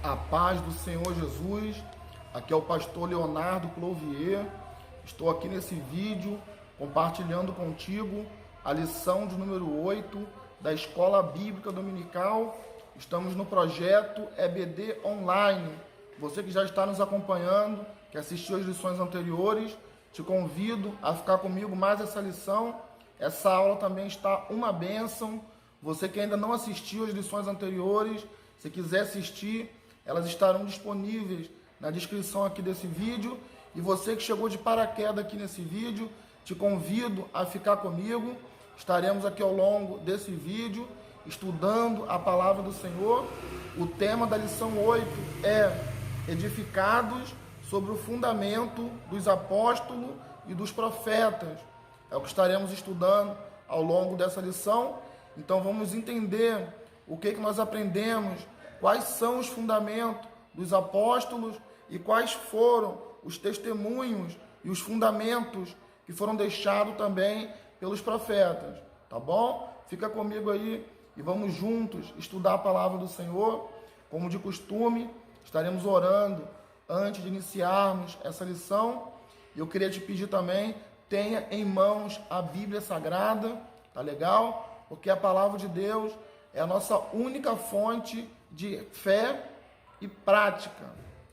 A paz do Senhor Jesus, aqui é o pastor Leonardo Clouvier. Estou aqui nesse vídeo compartilhando contigo a lição de número 8 da Escola Bíblica Dominical. Estamos no projeto EBD Online. Você que já está nos acompanhando, que assistiu as lições anteriores, te convido a ficar comigo mais essa lição. Essa aula também está uma bênção. Você que ainda não assistiu as lições anteriores, se quiser assistir, elas estarão disponíveis na descrição aqui desse vídeo. E você que chegou de paraquedas aqui nesse vídeo, te convido a ficar comigo. Estaremos aqui ao longo desse vídeo estudando a palavra do Senhor. O tema da lição 8 é edificados sobre o fundamento dos apóstolos e dos profetas. É o que estaremos estudando ao longo dessa lição. Então vamos entender o que nós aprendemos, quais são os fundamentos dos apóstolos e quais foram os testemunhos e os fundamentos que foram deixados também pelos profetas, tá bom? Fica comigo aí e vamos juntos estudar a palavra do Senhor. Como de costume, estaremos orando antes de iniciarmos essa lição. E eu queria te pedir também, tenha em mãos a Bíblia Sagrada, tá legal? Porque a palavra de Deus é a nossa única fonte de fé e prática,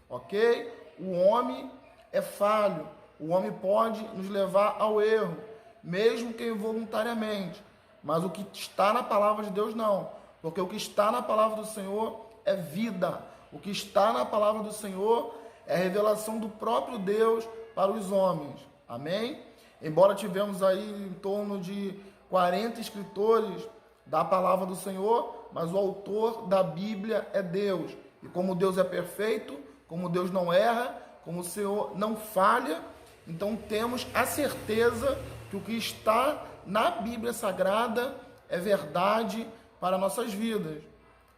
ok? O homem é falho, o homem pode nos levar ao erro, mesmo que involuntariamente, mas o que está na palavra de Deus não, porque o que está na palavra do Senhor é vida, o que está na palavra do Senhor é a revelação do próprio Deus para os homens, amém? Embora tivemos aí em torno de 40 escritores da palavra do Senhor, mas o autor da Bíblia é Deus. E como Deus é perfeito, como Deus não erra, como o Senhor não falha, então temos a certeza que o que está na Bíblia Sagrada é verdade para nossas vidas.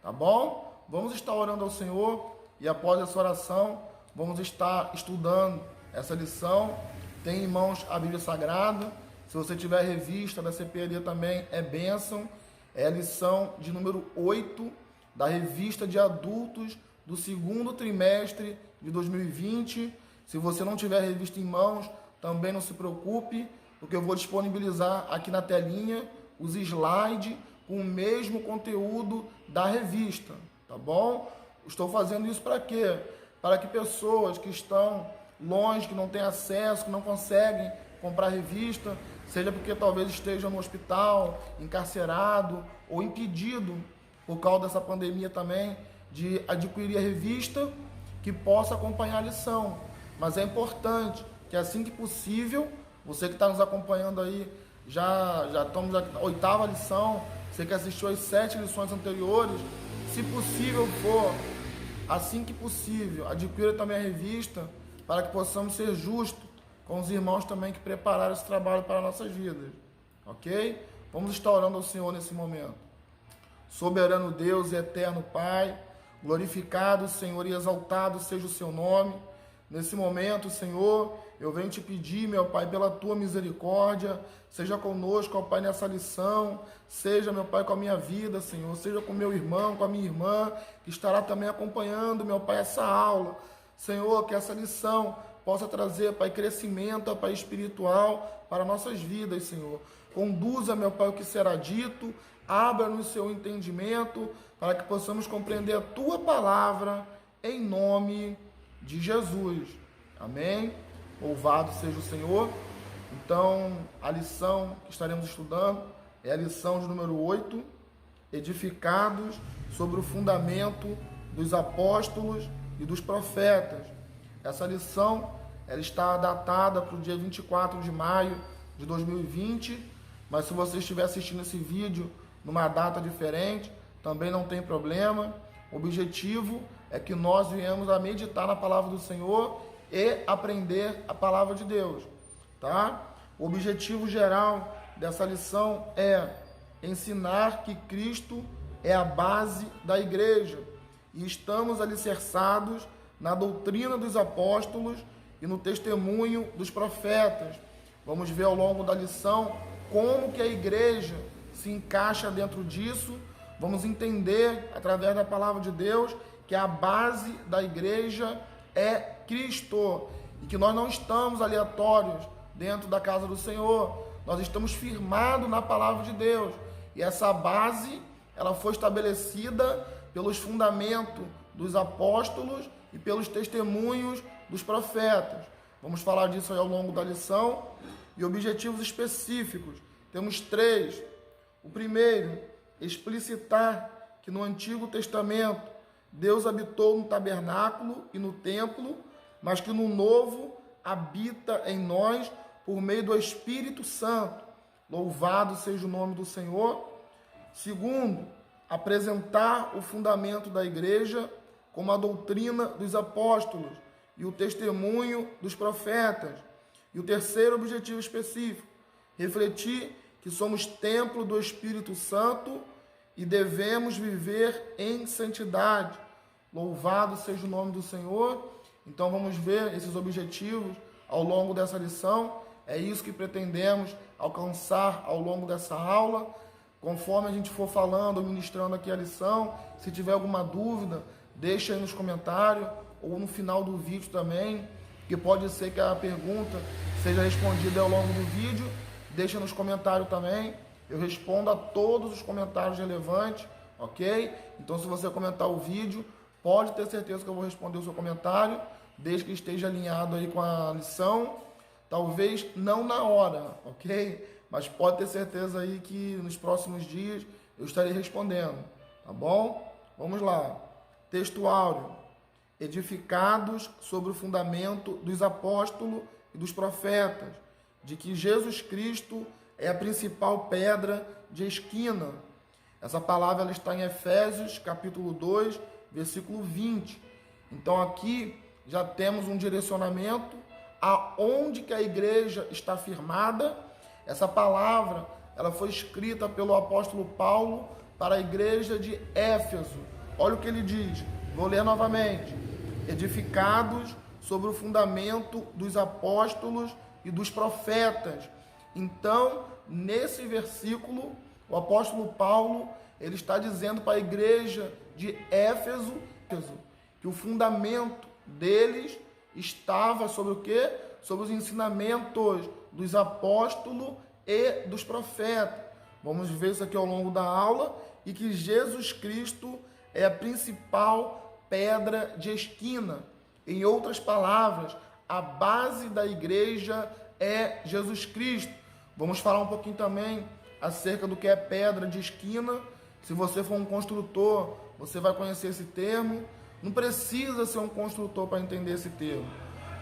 Tá bom? Vamos estar orando ao Senhor e após essa oração, vamos estar estudando essa lição. Tem em mãos a Bíblia Sagrada. Se você tiver revista da CPLD também é bênção. É a lição de número 8 da revista de adultos do segundo trimestre de 2020. Se você não tiver revista em mãos, também não se preocupe, porque eu vou disponibilizar aqui na telinha os slides com o mesmo conteúdo da revista, tá bom? Estou fazendo isso para quê? Para que pessoas que estão longe, que não têm acesso, que não conseguem comprar revista, seja porque talvez esteja no hospital, encarcerado ou impedido por causa dessa pandemia também de adquirir a revista, que possa acompanhar a lição. Mas é importante que assim que possível, você que está nos acompanhando aí, já estamos na 8ª lição, você que assistiu as 7 lições anteriores, se possível for, assim que possível, adquira também a revista para que possamos ser justos com os irmãos também que prepararam esse trabalho para nossas vidas, ok? Vamos estar orando ao Senhor nesse momento. Soberano Deus e eterno Pai, glorificado, Senhor, e exaltado seja o seu nome. Nesse momento, Senhor, eu venho te pedir, meu Pai, pela tua misericórdia, seja conosco, ó Pai, nessa lição, seja, meu Pai, com a minha vida, Senhor, seja com meu irmão, com a minha irmã, que estará também acompanhando, meu Pai, essa aula. Senhor, que essa lição possa trazer, Pai, crescimento, Pai, espiritual para nossas vidas, Senhor. Conduza, meu Pai, o que será dito, abra-nos o seu entendimento, para que possamos compreender a Tua palavra, em nome de Jesus. Amém? Louvado seja o Senhor. Então, a lição que estaremos estudando é a lição de número 8, edificados sobre o fundamento dos apóstolos e dos profetas. Essa lição ela está datada para o dia 24 de maio de 2020, mas se você estiver assistindo esse vídeo numa data diferente, também não tem problema. O objetivo é que nós venhamos a meditar na palavra do Senhor e aprender a palavra de Deus, tá? O objetivo geral dessa lição é ensinar que Cristo é a base da igreja e estamos alicerçados na doutrina dos apóstolos e no testemunho dos profetas. Vamos ver ao longo da lição como que a igreja se encaixa dentro disso. Vamos entender, através da palavra de Deus, que a base da igreja é Cristo e que nós não estamos aleatórios dentro da casa do Senhor, nós estamos firmados na palavra de Deus e essa base ela foi estabelecida pelos fundamentos dos apóstolos e pelos testemunhos dos profetas. Vamos falar disso aí ao longo da lição e objetivos específicos. Temos 3. O primeiro, explicitar que no Antigo Testamento Deus habitou no tabernáculo e no templo, mas que no Novo habita em nós por meio do Espírito Santo. Louvado seja o nome do Senhor. Segundo, apresentar o fundamento da igreja como a doutrina dos apóstolos e o testemunho dos profetas. E o terceiro objetivo específico, refletir que somos templo do Espírito Santo e devemos viver em santidade. Louvado seja o nome do Senhor. Então vamos ver esses objetivos ao longo dessa lição. É isso que pretendemos alcançar ao longo dessa aula. Conforme a gente for falando ou ministrando aqui a lição, se tiver alguma dúvida, deixa aí nos comentários ou no final do vídeo também, que pode ser que a pergunta seja respondida ao longo do vídeo. Deixa nos comentários também. Eu respondo a todos os comentários relevantes, ok? Então, se você comentar o vídeo, pode ter certeza que eu vou responder o seu comentário, desde que esteja alinhado aí com a lição. Talvez não na hora, ok? Mas pode ter certeza aí que nos próximos dias eu estarei respondendo, tá bom? Vamos lá. Texto áureo. Edificados sobre o fundamento dos apóstolos e dos profetas, de que Jesus Cristo é a principal pedra de esquina. Essa palavra ela está em Efésios, capítulo 2, versículo 20. Então aqui já temos um direcionamento aonde que a igreja está firmada. Essa palavra ela foi escrita pelo apóstolo Paulo para a igreja de Éfeso. Olha o que ele diz, vou ler novamente. Edificados sobre o fundamento dos apóstolos e dos profetas. Então, nesse versículo, o apóstolo Paulo, ele está dizendo para a igreja de Éfeso que o fundamento deles estava sobre o quê? Sobre os ensinamentos dos apóstolos e dos profetas. Vamos ver isso aqui ao longo da aula e que Jesus Cristo é a principal pedra de esquina. Em outras palavras, a base da igreja é Jesus Cristo. Vamos falar um pouquinho também acerca do que é pedra de esquina. Se você for um construtor, você vai conhecer esse termo. Não precisa ser um construtor para entender esse termo.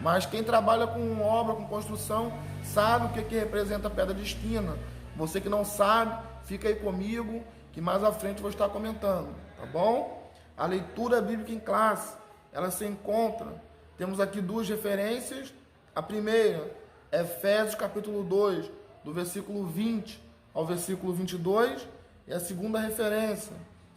Mas quem trabalha com obra, com construção, sabe o que representa a pedra de esquina. Você que não sabe, fica aí comigo, que mais à frente eu vou estar comentando, tá bom? A leitura bíblica em classe, ela se encontra. Temos aqui 2 referências. A primeira, Efésios capítulo 2, do versículo 20 ao versículo 22. E a segunda referência,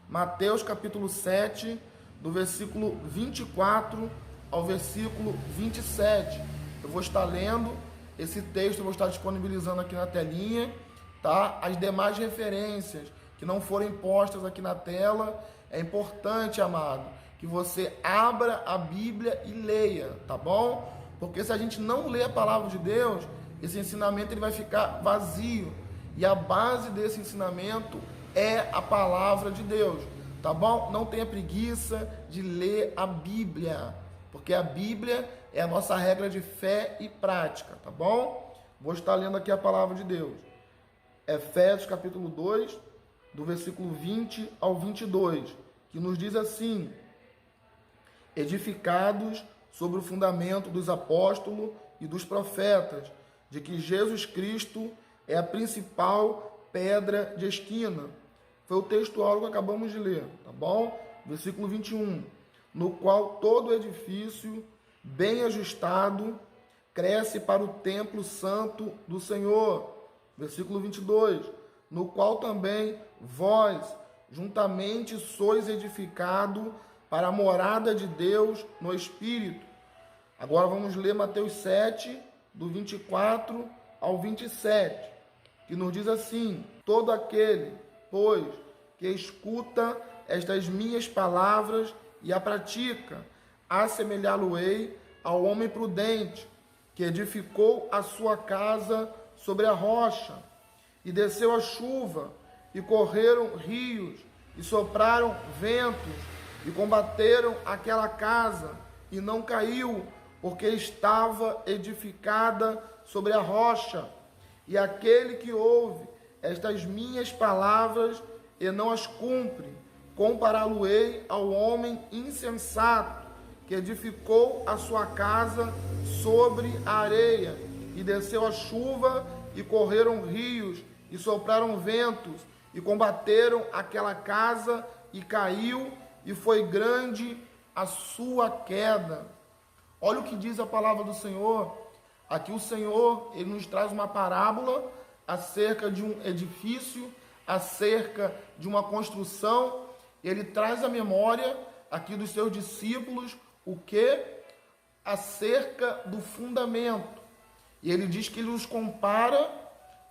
Mateus capítulo 7, do versículo 24 ao versículo 27. Eu vou estar lendo esse texto, eu vou estar disponibilizando aqui na telinha, tá? As demais referências que não forem postas aqui na tela, é importante, amado, que você abra a Bíblia e leia, tá bom? Porque se a gente não ler a palavra de Deus, esse ensinamento ele vai ficar vazio. E a base desse ensinamento é a palavra de Deus, tá bom? Não tenha preguiça de ler a Bíblia, porque a Bíblia é a nossa regra de fé e prática, tá bom? Vou estar lendo aqui a palavra de Deus. Efésios capítulo 2, do versículo 20 ao 22, que nos diz assim: edificados sobre o fundamento dos apóstolos e dos profetas, de que Jesus Cristo é a principal pedra de esquina. Foi o texto áureo que acabamos de ler, tá bom? Versículo 21, no qual todo edifício bem ajustado cresce para o templo santo do Senhor. Versículo 22, no qual também vós juntamente sois edificado para a morada de Deus no Espírito. Agora vamos ler Mateus 7, do 24 ao 27, que nos diz assim: todo aquele, pois, que escuta estas minhas palavras e a pratica, assemelhá-lo-ei ao homem prudente, que edificou a sua casa sobre a rocha, e desceu a chuva, e correram rios, e sopraram ventos, e combateram aquela casa, e não caiu, porque estava edificada sobre a rocha. E aquele que ouve estas minhas palavras e não as cumpre, compará-lo-ei ao homem insensato, que edificou a sua casa sobre a areia, e desceu a chuva, e correram rios, e sopraram ventos, e combateram aquela casa, e caiu, e foi grande a sua queda. Olha o que diz a palavra do Senhor. Aqui o Senhor, ele nos traz uma parábola acerca de um edifício, acerca de uma construção. Ele traz a memória aqui dos seus discípulos o que? Acerca do fundamento. E ele diz que ele os compara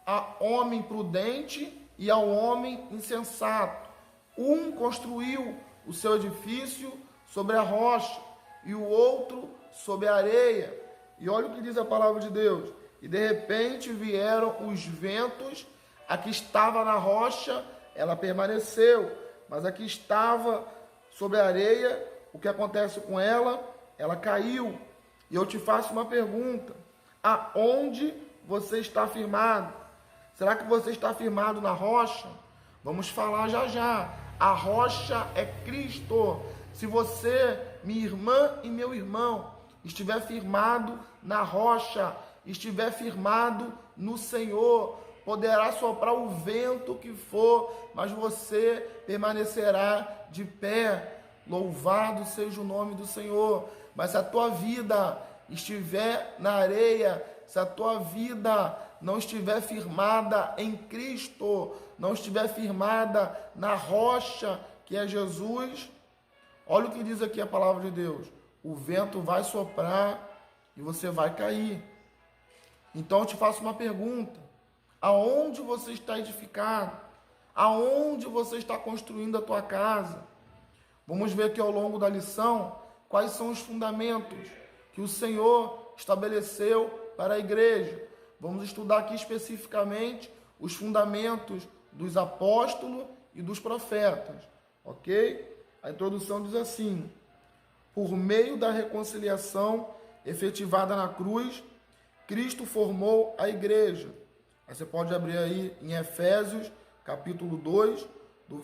a homem prudente e ao homem insensato. Um construiu o seu edifício sobre a rocha e o outro sobre a areia. E olha o que diz a palavra de Deus. E de repente vieram os ventos, a que estava na rocha, ela permaneceu, mas a que estava sobre a areia, o que acontece com ela? Ela caiu. E eu te faço uma pergunta: aonde você está firmado? Será que você está firmado na rocha? Vamos falar já já. A rocha é Cristo. Se você, minha irmã e meu irmão, estiver firmado na rocha, estiver firmado no Senhor, poderá soprar o vento que for, mas você permanecerá de pé. Louvado seja o nome do Senhor. Mas se a tua vida estiver na areia, se a tua vida não estiver firmada em Cristo, não estiver firmada na rocha que é Jesus, olha o que diz aqui a palavra de Deus: o vento vai soprar e você vai cair. Então eu te faço uma pergunta: aonde você está edificado? Aonde você está construindo a tua casa? Vamos ver aqui ao longo da lição quais são os fundamentos que o Senhor estabeleceu para a igreja. Vamos estudar aqui especificamente os fundamentos dos apóstolos e dos profetas, ok? A introdução diz assim: por meio da reconciliação efetivada na cruz, Cristo formou a igreja. Aí você pode abrir aí em Efésios, capítulo 2, do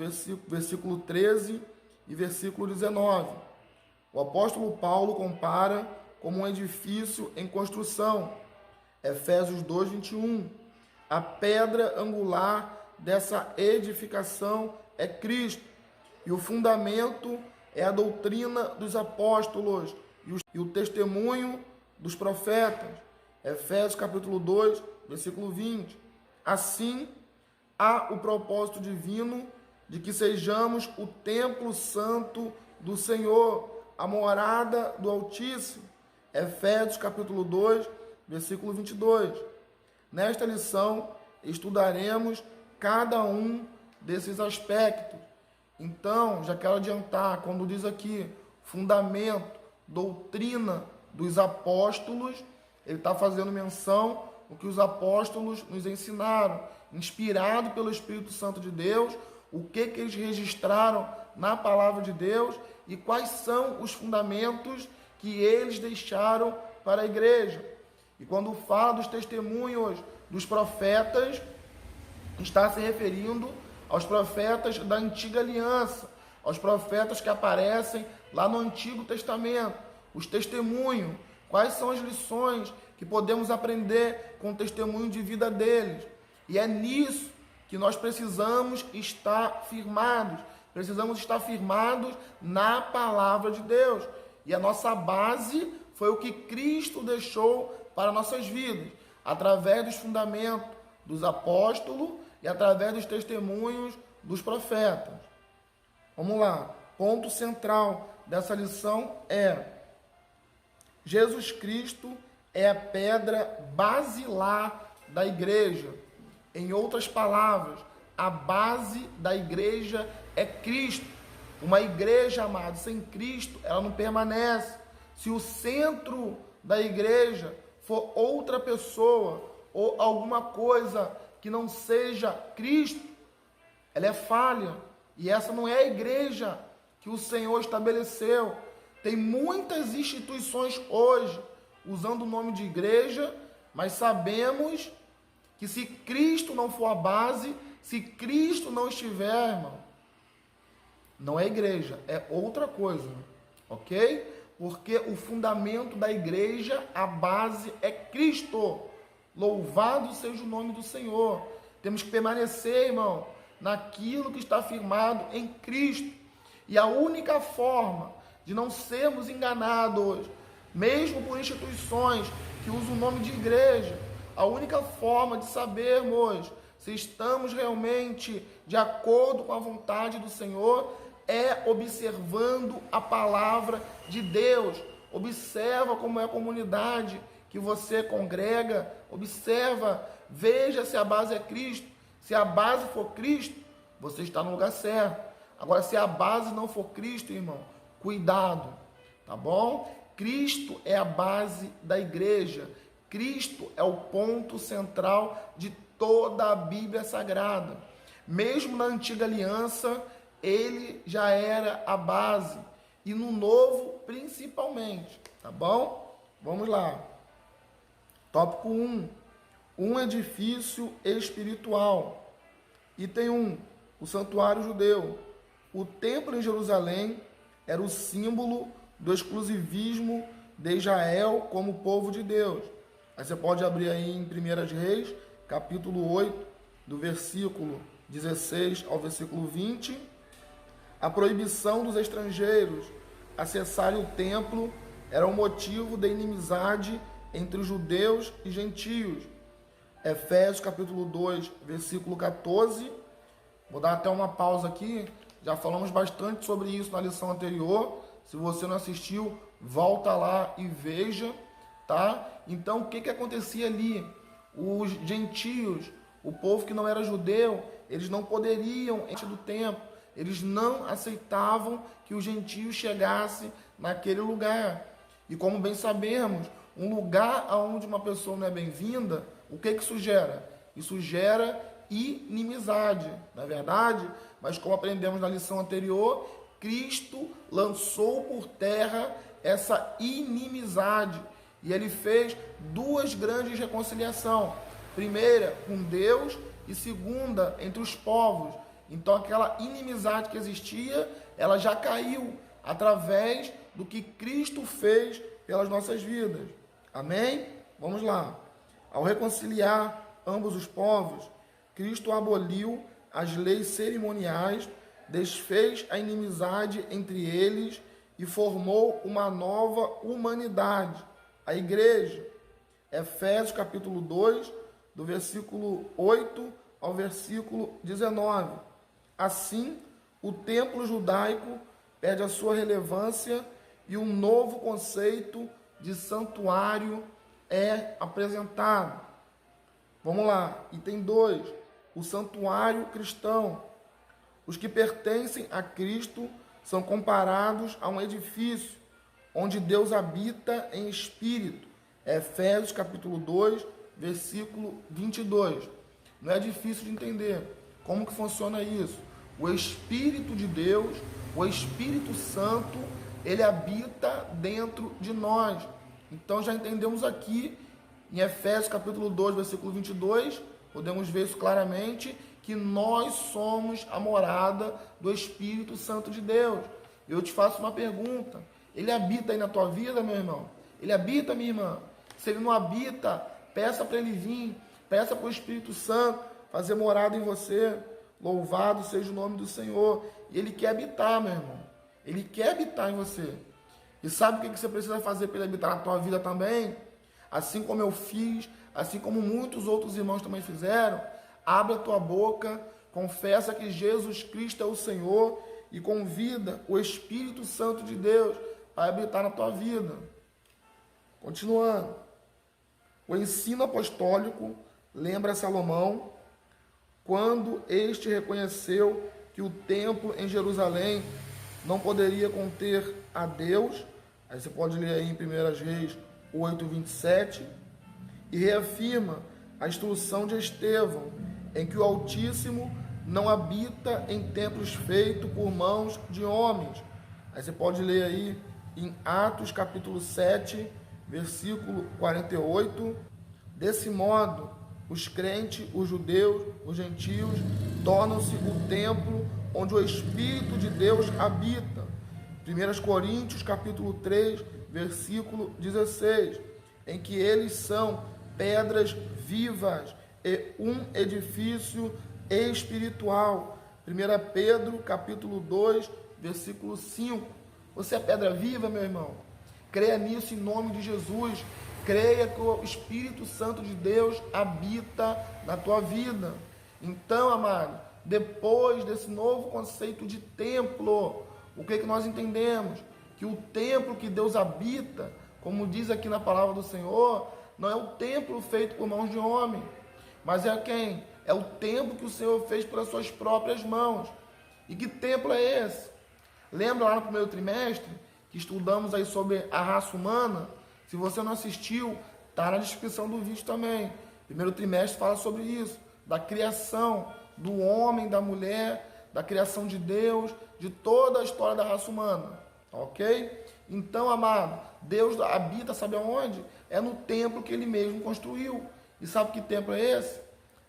versículo 13 e versículo 19. O apóstolo Paulo compara como um edifício em construção. Efésios 2, 21. A pedra angular dessa edificação é Cristo, e o fundamento é a doutrina dos apóstolos e o testemunho dos profetas. Efésios capítulo 2, versículo 20. Assim, há o propósito divino de que sejamos o templo santo do Senhor, a morada do Altíssimo. Efésios capítulo 2, versículo 22. Nesta lição, estudaremos cada um desses aspectos. Então, já quero adiantar, quando diz aqui fundamento, doutrina dos apóstolos, ele está fazendo menção ao que os apóstolos nos ensinaram, inspirado pelo Espírito Santo de Deus, o que eles registraram na palavra de Deus e quais são os fundamentos que eles deixaram para a igreja. E quando fala dos testemunhos dos profetas, está se referindo aos profetas da antiga aliança, aos profetas que aparecem lá no Antigo Testamento. Os testemunhos, quais são as lições que podemos aprender com o testemunho de vida deles. E é nisso que nós precisamos estar firmados. Precisamos estar firmados na palavra de Deus. E a nossa base foi o que Cristo deixou para nossas vidas, através dos fundamentos dos apóstolos e através dos testemunhos dos profetas. Vamos lá. Ponto central dessa lição é: Jesus Cristo é a pedra basilar da igreja. Em outras palavras, a base da igreja é Cristo. Uma igreja, amado, sem Cristo, ela não permanece. Se o centro da igreja for outra pessoa ou alguma coisa que não seja Cristo, ela é falha. E essa não é a igreja que o Senhor estabeleceu. Tem muitas instituições hoje usando o nome de igreja, mas sabemos que se Cristo não for a base, se Cristo não estiver, irmão, não é igreja, é outra coisa, ok? Porque o fundamento da igreja, a base é Cristo. Louvado seja o nome do Senhor. Temos que permanecer, irmão, naquilo que está firmado em Cristo. E a única forma de não sermos enganados, mesmo por instituições que usam o nome de igreja, a única forma de sabermos se estamos realmente de acordo com a vontade do Senhor é observando a palavra de Deus. Observa como é a comunidade que você congrega, observa, veja se a base é Cristo. Se a base for Cristo, você está no lugar certo. Agora, se a base não for Cristo, irmão, cuidado, tá bom? Cristo é a base da igreja. Cristo é o ponto central de toda a Bíblia Sagrada. Mesmo na antiga aliança, ele já era a base. E no novo, principalmente, tá bom? Vamos lá. Tópico 1. Um edifício espiritual. Item 1. O santuário judeu. O templo em Jerusalém era o símbolo do exclusivismo de Israel como povo de Deus. Aí você pode abrir aí em 1 Reis, capítulo 8, do versículo 16 ao versículo 20. A proibição dos estrangeiros acessarem o templo era um motivo de inimizade entre os judeus e gentios. Efésios capítulo 2, versículo 14. Vou dar até uma pausa aqui. Já falamos bastante sobre isso na lição anterior. Se você não assistiu, volta lá e veja, tá? Então, o que acontecia ali? Os gentios, o povo que não era judeu, eles não poderiam entrar do templo. Eles não aceitavam que os gentios chegassem naquele lugar. E como bem sabemos, um lugar onde uma pessoa não é bem-vinda, o que isso gera? Isso gera inimizade, não é verdade? Mas como aprendemos na lição anterior, Cristo lançou por terra essa inimizade. E ele fez duas grandes reconciliações. Primeira, com Deus, e segunda, entre os povos. Então aquela inimizade que existia, ela já caiu através do que Cristo fez pelas nossas vidas. Amém? Vamos lá. Ao reconciliar ambos os povos, Cristo aboliu as leis cerimoniais, desfez a inimizade entre eles e formou uma nova humanidade, a igreja. Efésios capítulo 2, do versículo 8 ao versículo 19. Assim, o templo judaico perde a sua relevância e um novo conceito de santuário é apresentado. Vamos lá, item 2, o santuário cristão. Os que pertencem a Cristo são comparados a um edifício onde Deus habita em espírito. Efésios capítulo 2, versículo 22. Não é difícil de entender como que funciona isso. O Espírito de Deus, o Espírito Santo, ele habita dentro de nós. Então já entendemos aqui em Efésios capítulo 2, versículo 22, podemos ver isso claramente, que nós somos a morada do Espírito Santo de Deus. Eu te faço uma pergunta. Ele habita aí na tua vida, meu irmão? Ele habita, minha irmã? Se ele não habita, peça para ele vir, peça para o Espírito Santo fazer morada em você. Louvado seja o nome do Senhor. E ele quer habitar, meu irmão. Ele quer habitar em você. E sabe o que você precisa fazer para ele habitar na tua vida também? Assim como eu fiz, assim como muitos outros irmãos também fizeram, abre a tua boca, confessa que Jesus Cristo é o Senhor e convida o Espírito Santo de Deus para habitar na tua vida. Continuando. O ensino apostólico lembra Salomão quando este reconheceu que o templo em Jerusalém não poderia conter a Deus. Aí você pode ler aí em 1 Reis 8:27, e reafirma a instrução de Estevão, em que o Altíssimo não habita em templos feitos por mãos de homens. Aí você pode ler aí em Atos capítulo 7, versículo 48. Desse modo, os crentes, os judeus, os gentios, tornam-se o templo onde o Espírito de Deus habita. 1 Coríntios capítulo 3, versículo 16, em que eles são pedras vivas e um edifício espiritual. 1 Pedro capítulo 2, versículo 5. Você é pedra viva, meu irmão? Creia nisso em nome de Jesus. Creia que o Espírito Santo de Deus habita na tua vida. Então, amado, depois desse novo conceito de templo, o que nós entendemos? Que o templo que Deus habita, como diz aqui na palavra do Senhor, não é o templo feito por mãos de homem, mas é quem? É o templo que o Senhor fez pelas suas próprias mãos. E que templo é esse? Lembra lá no primeiro trimestre, que estudamos aí sobre a raça humana? Se você não assistiu, está na descrição do vídeo também. Primeiro trimestre fala sobre isso, da criação do homem, da mulher, da criação de Deus, de toda a história da raça humana, ok? Então, amado, Deus habita, sabe aonde? É no templo que Ele mesmo construiu. E sabe que templo é esse?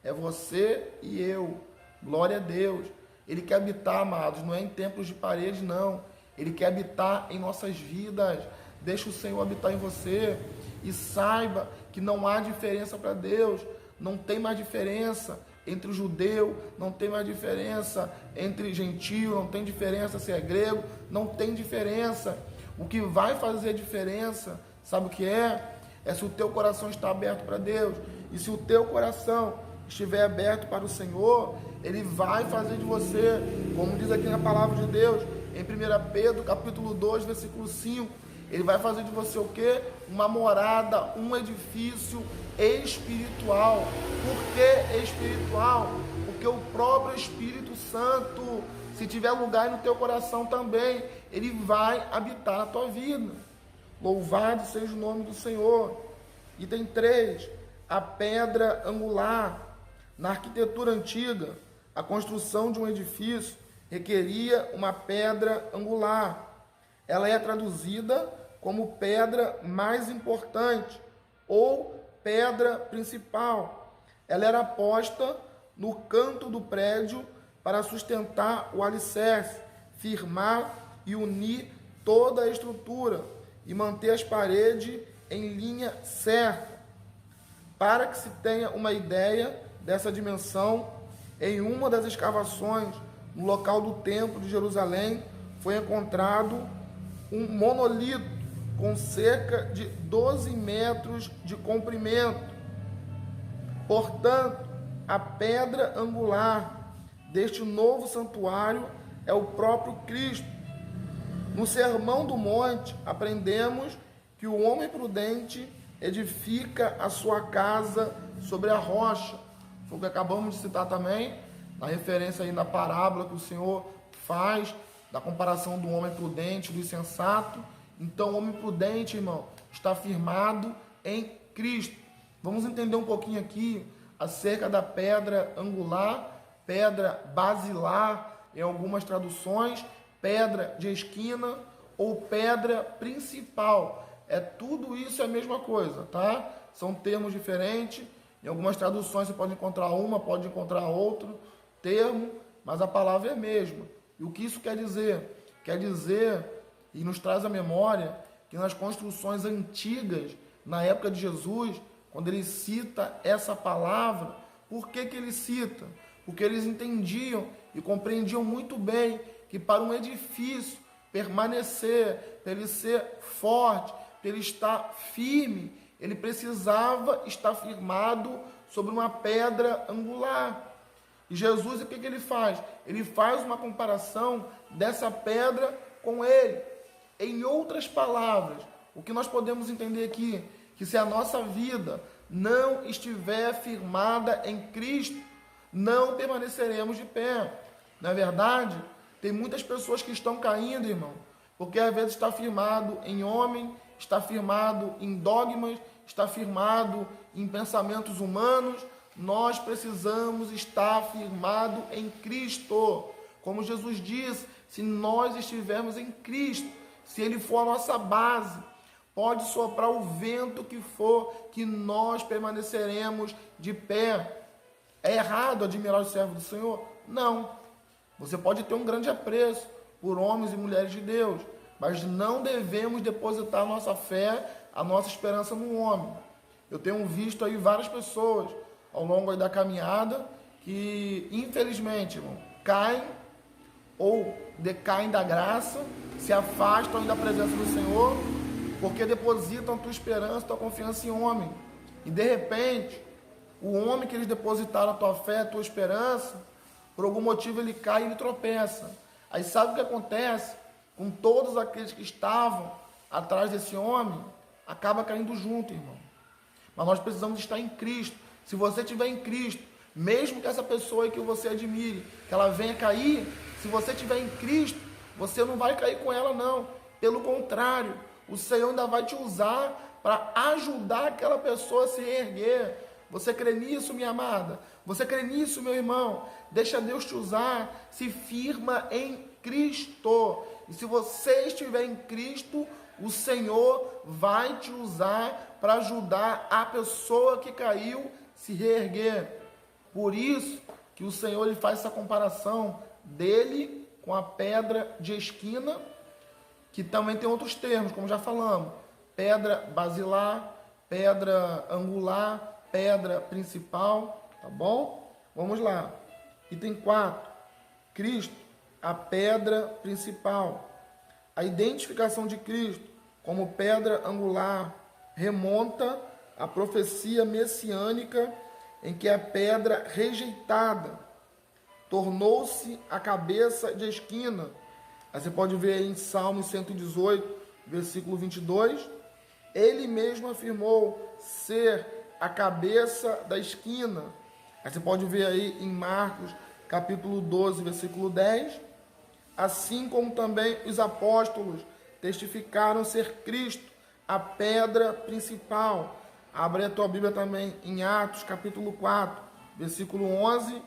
É você e eu. Glória a Deus. Ele quer habitar, amados, não é em templos de parede, não. Ele quer habitar em nossas vidas. Deixa o Senhor habitar em você. E saiba que não há diferença para Deus. Não tem mais diferença entre o judeu, não tem mais diferença entre gentio, não tem diferença se é grego, não tem diferença. O que vai fazer diferença, sabe o que é? É se o teu coração está aberto para Deus. E se o teu coração estiver aberto para o Senhor, Ele vai fazer de você, como diz aqui na palavra de Deus, em 1 Pedro capítulo 2, versículo 5, Ele vai fazer de você o quê? Uma morada, um edifício espiritual. Por que espiritual? Porque o próprio Espírito Santo, se tiver lugar no teu coração também, Ele vai habitar na tua vida. Louvado seja o nome do Senhor. Item 3, a pedra angular. Na arquitetura antiga, a construção de um edifício requeria uma pedra angular. Ela é traduzida como pedra mais importante ou pedra principal. Ela era posta no canto do prédio para sustentar o alicerce, firmar e unir toda a estrutura e manter as paredes em linha certa. Para que se tenha uma ideia dessa dimensão, em uma das escavações no local do Templo de Jerusalém foi encontrado um monolito com cerca de 12 metros de comprimento. Portanto, a pedra angular deste novo santuário é o próprio Cristo. No Sermão do Monte, aprendemos que o homem prudente edifica a sua casa sobre a rocha. Foi o que acabamos de citar também, na referência aí na parábola que o Senhor faz, da comparação do homem prudente, do insensato. Então, o homem prudente, irmão, está firmado em Cristo. Vamos entender um pouquinho aqui acerca da pedra angular, pedra basilar, em algumas traduções, pedra de esquina ou pedra principal. Tudo isso é a mesma coisa, tá? São termos diferentes. Em algumas traduções você pode encontrar uma, pode encontrar outro termo, mas a palavra é a mesma. E o que isso quer dizer? Quer dizer, e nos traz a memória, que nas construções antigas, na época de Jesus, quando ele cita essa palavra, por que ele cita? Porque eles entendiam e compreendiam muito bem que para um edifício permanecer, para ele ser forte, para ele estar firme, ele precisava estar firmado sobre uma pedra angular. E Jesus, o que ele faz? Ele faz uma comparação dessa pedra com ele. Em outras palavras, o que nós podemos entender aqui? Que se a nossa vida não estiver firmada em Cristo, não permaneceremos de pé. Não é verdade? Tem muitas pessoas que estão caindo, irmão, porque às vezes está firmado em homem, está firmado em dogmas, está firmado em pensamentos humanos. Nós precisamos estar firmado em Cristo. Como Jesus diz, se nós estivermos em Cristo, se Ele for a nossa base, pode soprar o vento que for, que nós permaneceremos de pé. É errado admirar os servos do Senhor? Não. Você pode ter um grande apreço por homens e mulheres de Deus, mas não devemos depositar a nossa fé, a nossa esperança no homem. Eu tenho visto aí várias pessoas ao longo da caminhada que, infelizmente, irmão, caem ou decaem da graça, se afastam da presença do Senhor, porque depositam tua esperança, tua confiança em homem. E de repente, o homem que eles depositaram a tua fé, a tua esperança, por algum motivo ele cai e ele tropeça. Aí sabe o que acontece? Com todos aqueles que estavam atrás desse homem, acaba caindo junto, irmão. Mas nós precisamos estar em Cristo. Se você estiver em Cristo, mesmo que essa pessoa que você admire, que ela venha cair, se você estiver em Cristo, você não vai cair com ela, não. Pelo contrário, o Senhor ainda vai te usar para ajudar aquela pessoa a se erguer. Você crê nisso, minha amada? Você crê nisso, meu irmão? Deixa Deus te usar. Se firma em Cristo. E se você estiver em Cristo, o Senhor vai te usar para ajudar a pessoa que caiu se reerguer. Por isso que o Senhor ele faz essa comparação dele com a pedra de esquina, que também tem outros termos, como já falamos. Pedra basilar, pedra angular, pedra principal, tá bom? Vamos lá. Item 4. Cristo, a pedra principal. A identificação de Cristo como pedra angular remonta à profecia messiânica em que a pedra rejeitada tornou-se a cabeça de esquina. Aí você pode ver aí em Salmo 118, versículo 22. Ele mesmo afirmou ser a cabeça da esquina. Aí você pode ver aí em Marcos, capítulo 12, versículo 10. Assim como também os apóstolos testificaram ser Cristo a pedra principal. Abre a tua Bíblia também em Atos, capítulo 4, versículo 11.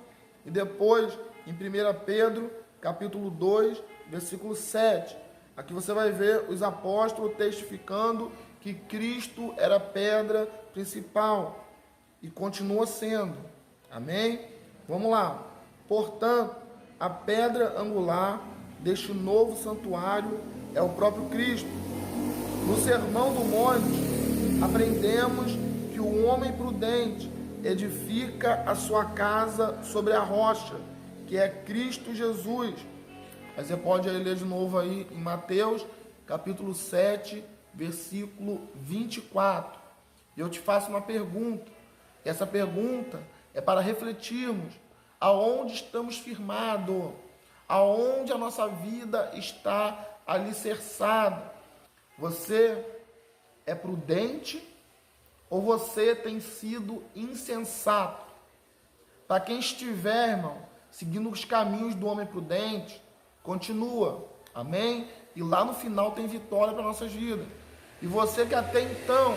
E depois em 1 Pedro, capítulo 2, versículo 7. Aqui você vai ver os apóstolos testificando que Cristo era a pedra principal e continua sendo. Amém? Vamos lá. Portanto, a pedra angular deste novo santuário é o próprio Cristo. No Sermão do Monte, aprendemos que o homem prudente edifica a sua casa sobre a rocha, que é Cristo Jesus. Aí você pode aí ler de novo aí em Mateus, capítulo 7, versículo 24. E eu te faço uma pergunta. Essa pergunta é para refletirmos aonde estamos firmados, aonde a nossa vida está alicerçada. Você é prudente ou você tem sido insensato? Para quem estiver, irmão, seguindo os caminhos do homem prudente, continua, amém? E lá no final tem vitória para nossas vidas. E você que até então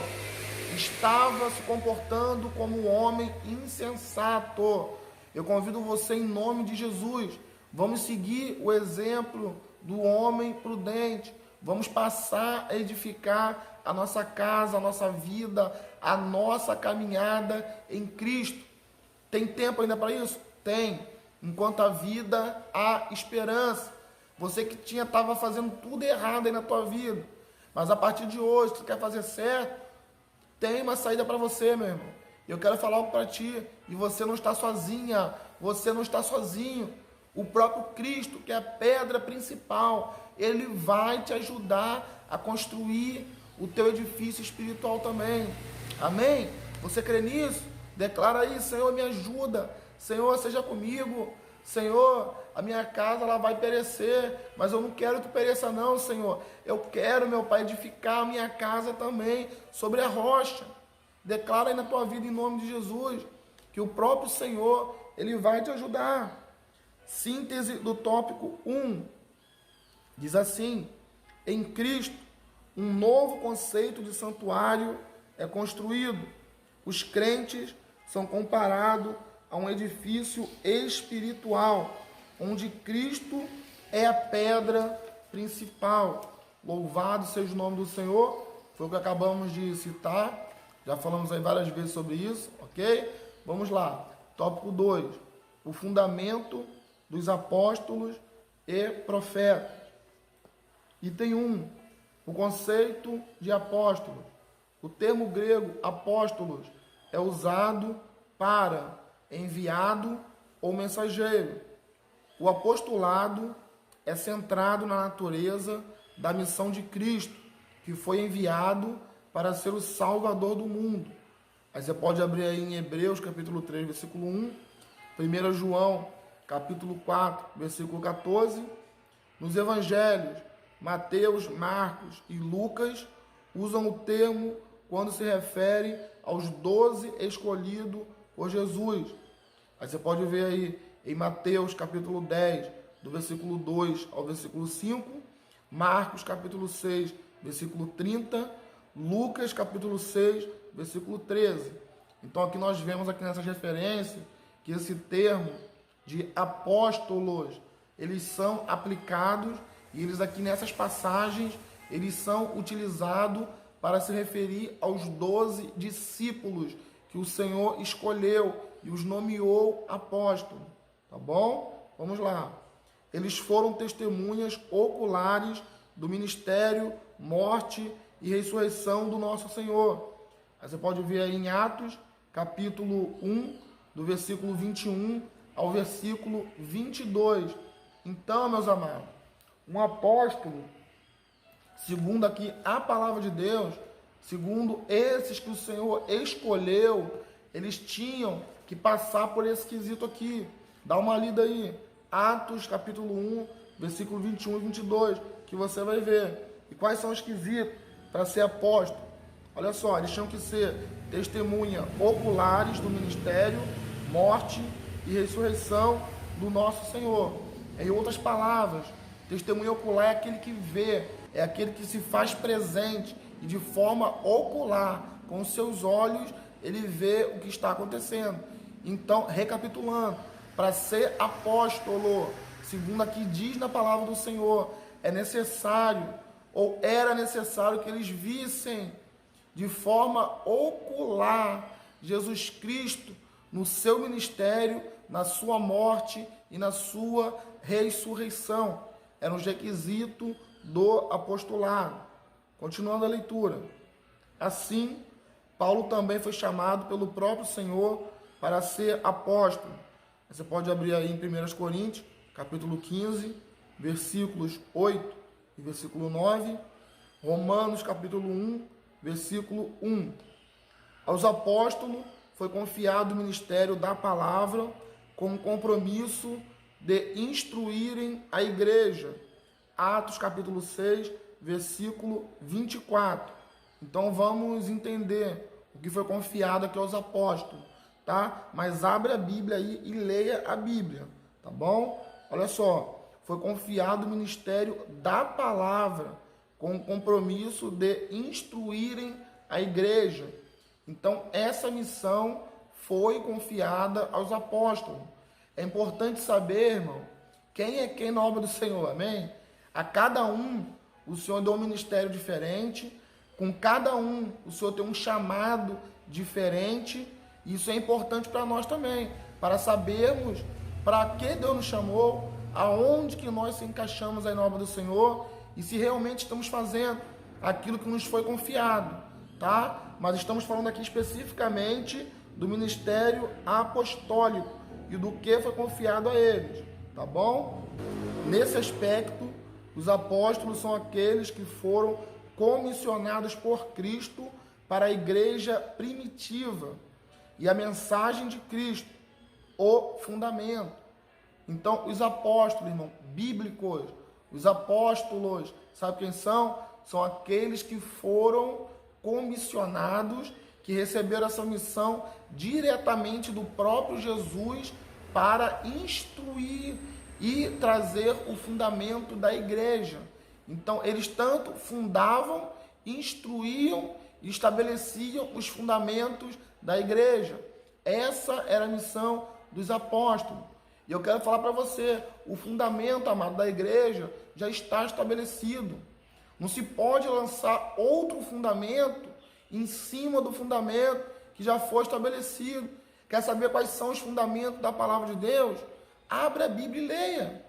estava se comportando como um homem insensato, eu convido você em nome de Jesus, vamos seguir o exemplo do homem prudente, vamos passar a edificar a nossa casa, a nossa vida, a nossa caminhada em Cristo. Tem tempo ainda para isso? Tem. Enquanto a vida, há esperança. Você que estava fazendo tudo errado aí na tua vida, mas a partir de hoje, se tu quer fazer certo, tem uma saída para você, meu irmão. Eu quero falar algo para ti, e você não está sozinha, você não está sozinho. O próprio Cristo, que é a pedra principal, Ele vai te ajudar a construir o teu edifício espiritual também. Amém? Você crê nisso? Declara aí: Senhor, me ajuda. Senhor, seja comigo. Senhor, a minha casa ela vai perecer, mas eu não quero que pereça não, Senhor. Eu quero, meu Pai, edificar a minha casa também sobre a rocha. Declara aí na tua vida, em nome de Jesus, que o próprio Senhor, Ele vai te ajudar. Síntese do tópico 1. Diz assim: em Cristo, um novo conceito de santuário é construído. Os crentes são comparados a um edifício espiritual, onde Cristo é a pedra principal. Louvado seja o nome do Senhor. Foi o que acabamos de citar. Já falamos aí várias vezes sobre isso, ok? Vamos lá. Tópico 2. O fundamento dos apóstolos e profetas. Item 1. O conceito de apóstolo. O termo grego apóstolos é usado para enviado ou mensageiro. O apostolado é centrado na natureza da missão de Cristo, que foi enviado para ser o Salvador do mundo. Aí você pode abrir aí em Hebreus, capítulo 3, versículo 1, 1 João, capítulo 4, versículo 14. Nos evangelhos, Mateus, Marcos e Lucas usam o termo quando se refere aos 12 escolhidos por Jesus. Aí você pode ver aí em Mateus, capítulo 10, do versículo 2 ao versículo 5, Marcos, capítulo 6, versículo 30, Lucas, capítulo 6, versículo 13. Então aqui nós vemos aqui nessas referências que esse termo de apóstolos, eles são aplicados e eles aqui nessas passagens, eles são utilizados para se referir aos 12 discípulos que o Senhor escolheu e os nomeou apóstolos. Tá bom? Vamos lá. Eles foram testemunhas oculares do ministério, morte e ressurreição do nosso Senhor. Aí você pode ver aí em Atos, capítulo 1, do versículo 21 ao versículo 22. Então, meus amados, um apóstolo, segundo aqui a palavra de Deus, segundo esses que o Senhor escolheu, eles tinham que passar por esse quesito aqui. Dá uma lida aí. Atos, capítulo 1, versículo 21 e 22, que você vai ver. E quais são os quesitos para ser apóstolo? Olha só, eles tinham que ser testemunha oculares do ministério, morte e ressurreição do nosso Senhor. Em outras palavras, testemunha ocular é aquele que vê, é aquele que se faz presente e de forma ocular, com os seus olhos, ele vê o que está acontecendo. Então, recapitulando, para ser apóstolo, segundo aqui diz na palavra do Senhor, é necessário, ou era necessário que eles vissem de forma ocular Jesus Cristo no seu ministério, na sua morte e na sua ressurreição. Era um requisito do apostolado. Continuando a leitura. Assim, Paulo também foi chamado pelo próprio Senhor para ser apóstolo. Você pode abrir aí em 1 Coríntios, capítulo 15, versículos 8 e versículo 9. Romanos, capítulo 1, versículo 1. Aos apóstolos foi confiado o ministério da palavra com o compromisso de instruírem a igreja. Atos, capítulo 6, versículo 24. Então vamos entender o que foi confiado aqui aos apóstolos, tá? Mas abre a Bíblia aí e leia a Bíblia, tá bom? Olha só, foi confiado o ministério da palavra com o compromisso de instruírem a igreja. Então essa missão foi confiada aos apóstolos. É importante saber, irmão, quem é quem na obra do Senhor, amém? A cada um, o Senhor deu um ministério diferente, com cada um, o Senhor tem um chamado diferente. Isso é importante para nós também, para sabermos para que Deus nos chamou, aonde que nós se encaixamos aí na obra do Senhor e se realmente estamos fazendo aquilo que nos foi confiado, tá? Mas estamos falando aqui especificamente do ministério apostólico e do que foi confiado a eles, tá bom? Nesse aspecto, os apóstolos são aqueles que foram comissionados por Cristo para a igreja primitiva e a mensagem de Cristo, o fundamento. Então, os apóstolos, irmão, bíblicos, os apóstolos, sabe quem são? São aqueles que foram comissionados, que receberam essa missão diretamente do próprio Jesus para instruir e trazer o fundamento da igreja. Então, eles tanto fundavam, instruíam e estabeleciam os fundamentos da igreja. Essa era a missão dos apóstolos. E eu quero falar para você, o fundamento, amado, da igreja já está estabelecido. Não se pode lançar outro fundamento em cima do fundamento que já foi estabelecido. Quer saber quais são os fundamentos da palavra de Deus? Abra a Bíblia e leia.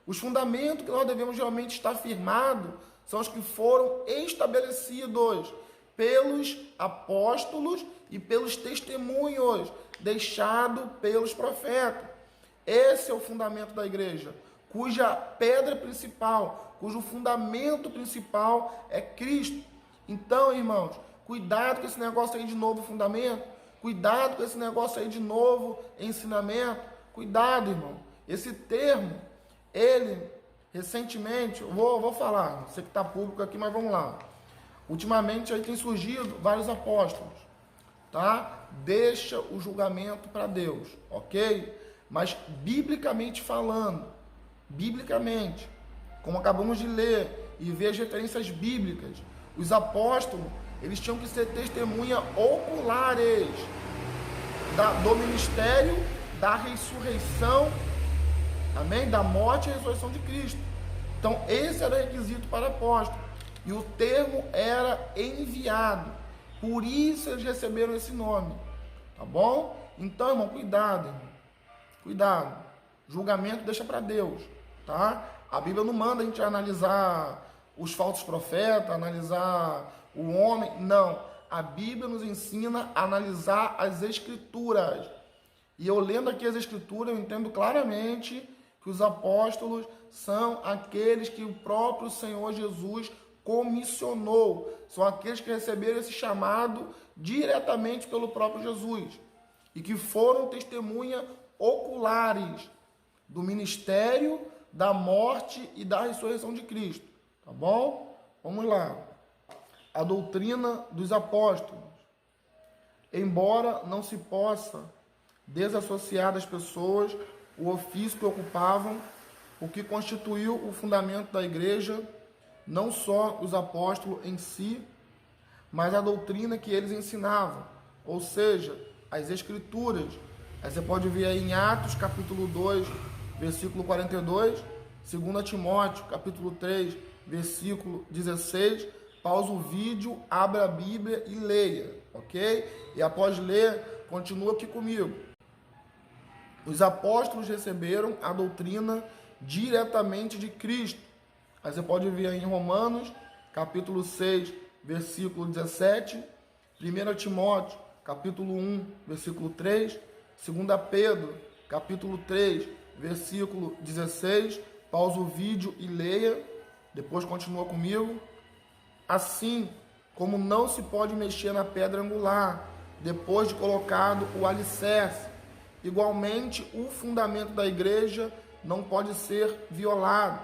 Os fundamentos que nós devemos realmente estar firmados são os que foram estabelecidos pelos apóstolos e pelos testemunhos deixados pelos profetas. Esse é o fundamento da igreja, cuja pedra principal, cujo fundamento principal é Cristo. Então, irmãos, cuidado com esse negócio aí de novo fundamento, cuidado com esse negócio aí de novo ensinamento, cuidado, irmão. Esse termo, ele, recentemente, eu vou falar, sei que está público aqui, mas vamos lá. Ultimamente aí tem surgido vários apóstolos, tá? Deixa o julgamento para Deus, ok? Mas biblicamente falando, biblicamente, como acabamos de ler e ver as referências bíblicas, os apóstolos, eles tinham que ser testemunha oculares do ministério, da ressurreição, amém? Da morte e ressurreição de Cristo. Então, esse era o requisito para apóstolo. E o termo era enviado. Por isso eles receberam esse nome. Tá bom? Então, irmão, cuidado, irmão. Cuidado. Julgamento deixa para Deus. Tá? A Bíblia não manda a gente analisar os falsos profetas, analisar o homem. Não. A Bíblia nos ensina a analisar as Escrituras. E eu lendo aqui as Escrituras, eu entendo claramente que os apóstolos são aqueles que o próprio Senhor Jesus comissionou. São aqueles que receberam esse chamado diretamente pelo próprio Jesus e que foram testemunha oculares do ministério, da morte e da ressurreição de Cristo. Tá bom? Vamos lá. A doutrina dos apóstolos. Embora não se possa desassociar das pessoas o ofício que ocupavam, o que constituiu o fundamento da igreja, não só os apóstolos em si, mas a doutrina que eles ensinavam, ou seja, as Escrituras. Aí você pode ver aí em Atos, capítulo 2, versículo 42, 2 Timóteo, capítulo 3, versículo 16, pausa o vídeo, abra a Bíblia e leia, ok? E após ler, continua aqui comigo. Os apóstolos receberam a doutrina diretamente de Cristo. Aí você pode ver aí em Romanos, capítulo 6, versículo 17, 1 Timóteo, capítulo 1, versículo 3, 2 Pedro, capítulo 3, versículo 16, pausa o vídeo e leia, depois continua comigo. Assim como não se pode mexer na pedra angular, depois de colocado o alicerce, igualmente o fundamento da igreja não pode ser violado.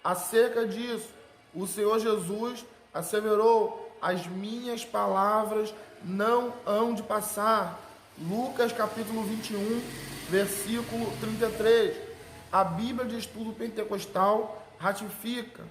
Acerca disso, o Senhor Jesus asseverou: as minhas palavras não hão de passar. Lucas capítulo 21, versículo 33. A Bíblia de Estudo Pentecostal ratifica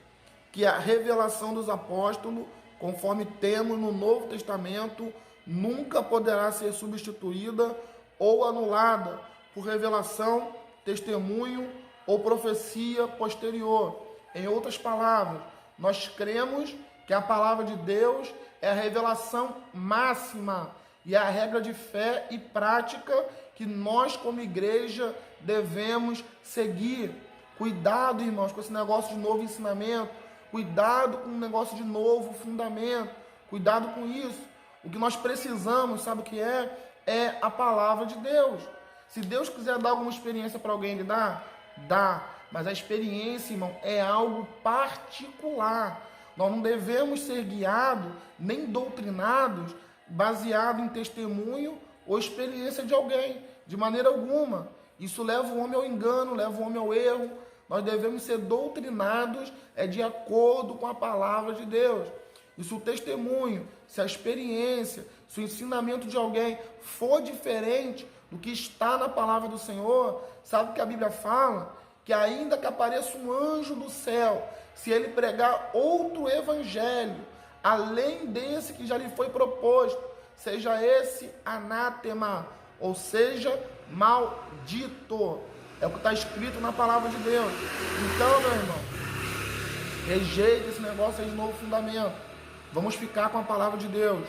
que a revelação dos apóstolos, conforme temos no Novo Testamento, nunca poderá ser substituída ou anulada por revelação, testemunho ou profecia posterior. Em outras palavras, nós cremos que a palavra de Deus é a revelação máxima e a regra de fé e prática que nós, como igreja, devemos seguir. Cuidado, irmãos, com esse negócio de novo ensinamento. Cuidado com o negócio de novo fundamento. Cuidado com isso. O que nós precisamos, sabe o que é? É a palavra de Deus. Se Deus quiser dar alguma experiência para alguém, Ele dá? Dá. Mas a experiência, irmão, é algo particular. Nós não devemos ser guiados, nem doutrinados, baseado em testemunho ou experiência de alguém, de maneira alguma. Isso leva o homem ao engano, leva o homem ao erro. Nós devemos ser doutrinados de acordo com a palavra de Deus. E se o testemunho, se a experiência, se o ensinamento de alguém for diferente do que está na palavra do Senhor, sabe o que a Bíblia fala? que ainda que apareça um anjo do céu, se ele pregar outro evangelho, além desse que já lhe foi proposto, seja esse anátema, ou seja, maldito. É o que está escrito na palavra de Deus. Então, meu irmão, rejeita esse negócio aí de novo fundamento. Vamos ficar com a palavra de Deus,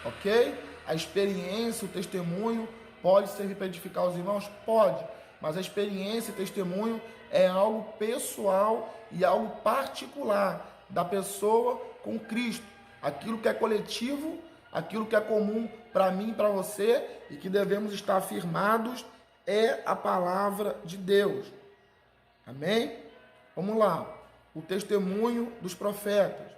ok? A experiência, o testemunho pode servir para edificar os irmãos? Pode, mas a experiência e testemunho é algo pessoal e algo particular da pessoa com Cristo. Aquilo que é coletivo, aquilo que é comum para mim e para você e que devemos estar afirmados é a palavra de Deus. Amém? Vamos lá. O testemunho dos profetas.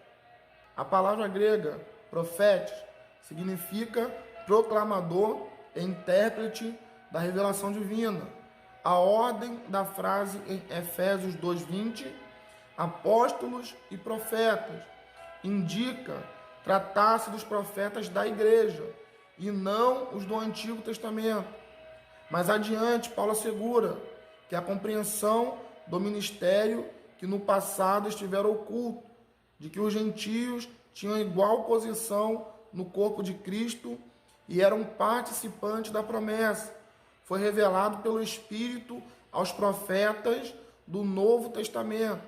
A palavra grega, profetes, significa proclamador e intérprete da revelação divina. A ordem da frase em Efésios 2:20, apóstolos e profetas, indica tratar-se dos profetas da igreja e não os do Antigo Testamento. Mais adiante, Paulo assegura que a compreensão do ministério que no passado estiveram oculto, de que os gentios tinham igual posição no corpo de Cristo e eram participantes da promessa, foi revelado pelo Espírito aos profetas do Novo Testamento.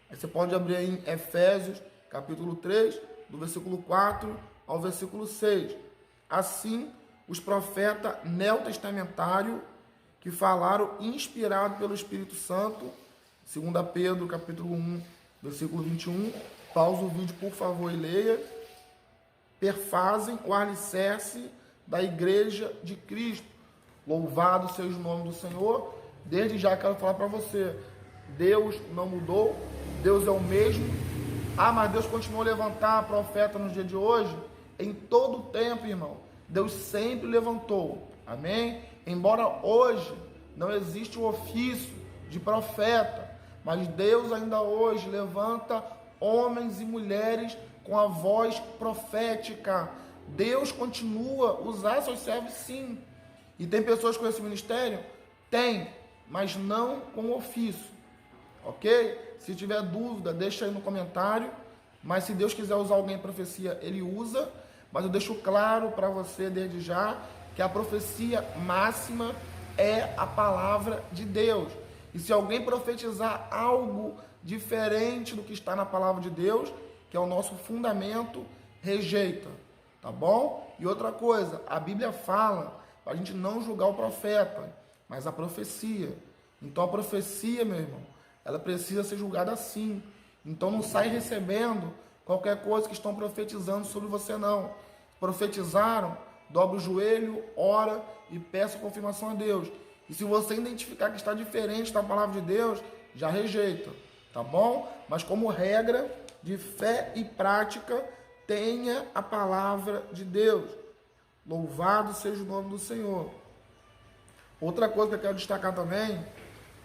Aí você pode abrir aí em Efésios, capítulo 3, do versículo 4 ao versículo 6. Assim, os profetas neotestamentários que falaram inspirado pelo Espírito Santo, 2 Pedro, capítulo 1, versículo 21, pausa o vídeo, por favor, e leia, perfazem o alicerce da igreja de Cristo. Louvado seja o nome do Senhor. Desde já quero falar para você, Deus não mudou, Deus é o mesmo. Ah, mas Deus continuou a levantar profeta no dia de hoje? Em todo o tempo, irmão, Deus sempre levantou, amém? Embora hoje não existe o ofício de profeta, mas Deus ainda hoje levanta homens e mulheres com a voz profética. Deus continua a usar seus servos, sim. E tem pessoas com esse ministério? Tem, mas não com ofício, ok? Se tiver dúvida, deixa aí no comentário. Mas se Deus quiser usar alguém em profecia, Ele usa. Mas eu deixo claro para você desde já que a profecia máxima é a palavra de Deus. E se alguém profetizar algo diferente do que está na palavra de Deus, que é o nosso fundamento, rejeita, tá bom? E outra coisa, a Bíblia fala para a gente não julgar o profeta, mas a profecia. Então a profecia, meu irmão, ela precisa ser julgada assim. Então não sai recebendo qualquer coisa que estão profetizando sobre você, não. Profetizaram, dobre o joelho, ora e peça confirmação a Deus. E se você identificar que está diferente da palavra de Deus, já rejeita, tá bom? Mas como regra de fé e prática, tenha a palavra de Deus. Louvado seja o nome do Senhor. Outra coisa que eu quero destacar também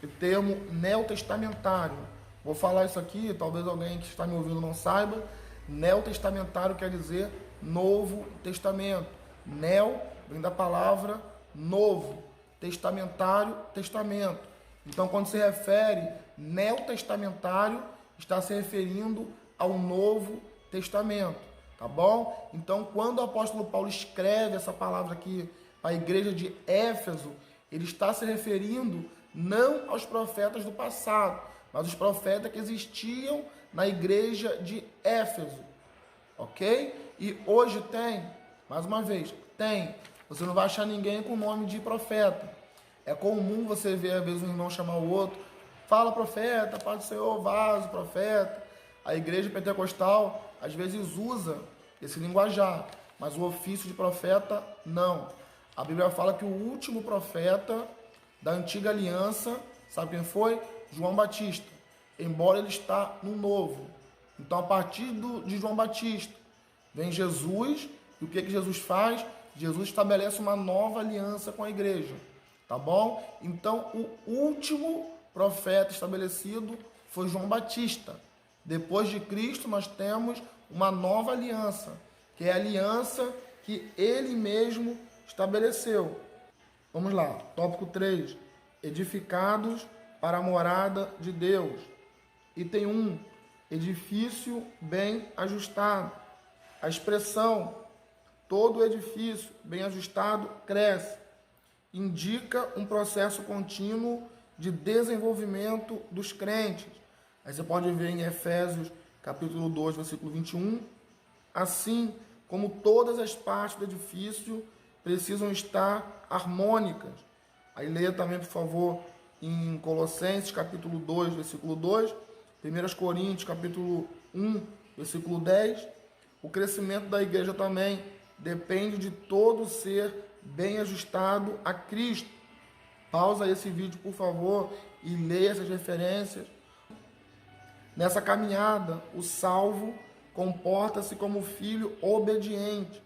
é o termo neotestamentário. Vou falar isso aqui, talvez alguém que está me ouvindo não saiba. Neotestamentário quer dizer Novo Testamento. Neo vem da palavra novo. Testamentário, testamento. Então, quando se refere neotestamentário, está se referindo ao Novo Testamento. Tá bom? Então, quando o apóstolo Paulo escreve essa palavra aqui para a igreja de Éfeso, ele está se referindo não aos profetas do passado, mas os profetas que existiam na igreja de Éfeso. Ok? E hoje tem, mais uma vez, tem. Você não vai achar ninguém com o nome de profeta. É comum você ver, às vezes, um irmão chamar o outro. Fala, profeta, Pai do Senhor, vaso, profeta. A igreja pentecostal, às vezes, usa esse linguajar. Mas o ofício de profeta, não. A Bíblia fala que o último profeta da antiga aliança, sabe quem foi? João Batista. Embora ele está no novo. Então, a partir de João Batista, vem Jesus. E o que Jesus faz? Jesus estabelece uma nova aliança com a igreja, tá bom? Então, o último profeta estabelecido foi João Batista. Depois de Cristo, nós temos uma nova aliança, que é a aliança que ele mesmo estabeleceu. Vamos lá, tópico 3. Edificados para a morada de Deus. Item 1. Edifício bem ajustado. A expressão todo edifício bem ajustado cresce indica um processo contínuo de desenvolvimento dos crentes. Aí você pode ver em Efésios capítulo 2, versículo 21. Assim como todas as partes do edifício precisam estar harmônicas. Aí leia também, por favor, em Colossenses capítulo 2, versículo 2, 1 Coríntios capítulo 1, versículo 10. O crescimento da igreja também depende de todo ser bem ajustado a Cristo. Pausa esse vídeo, por favor, e leia essas referências. Nessa caminhada, o salvo comporta-se como filho obediente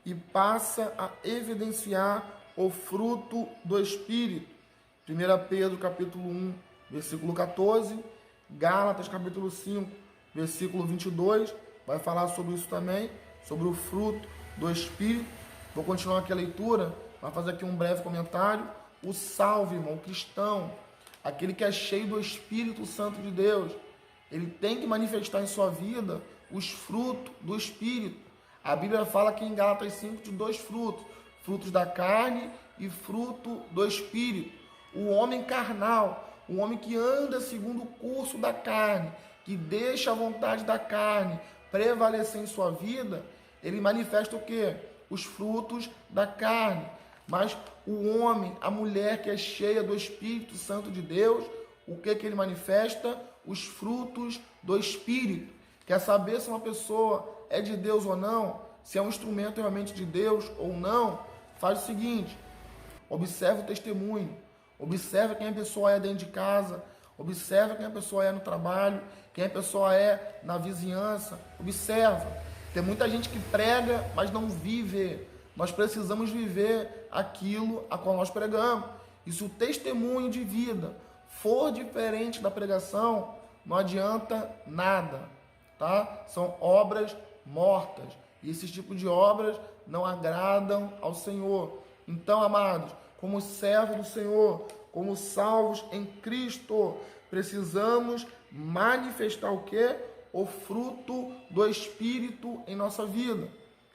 e passa a evidenciar o fruto do Espírito. 1 Pedro capítulo 1, versículo 14, Gálatas capítulo 5, versículo 22, vai falar sobre isso também, sobre o fruto do Espírito. Vou continuar aqui a leitura, vai fazer aqui um breve comentário. O salvo, irmão, o cristão, aquele que é cheio do Espírito Santo de Deus, ele tem que manifestar em sua vida os frutos do Espírito. A Bíblia fala aqui em Gálatas 5 de 2 frutos, frutos da carne e fruto do Espírito. O homem carnal, o homem que anda segundo o curso da carne, que deixa a vontade da carne prevalecer em sua vida, ele manifesta o quê? Os frutos da carne. Mas o homem, a mulher que é cheia do Espírito Santo de Deus, o que ele manifesta? Os frutos do Espírito. Quer saber se uma pessoa é de Deus ou não? Se é um instrumento realmente de Deus ou não? Faz o seguinte, observa o testemunho. Observa quem a pessoa é dentro de casa, observa quem a pessoa é no trabalho, quem a pessoa é na vizinhança, observa. Tem muita gente que prega, mas não vive. Nós precisamos viver aquilo a qual nós pregamos. E se o testemunho de vida for diferente da pregação, não adianta nada, tá? São obras mortas. E esse tipo de obras não agradam ao Senhor. Então, amados, como servos do Senhor, como salvos em Cristo, precisamos manifestar o quê? O fruto do Espírito em nossa vida.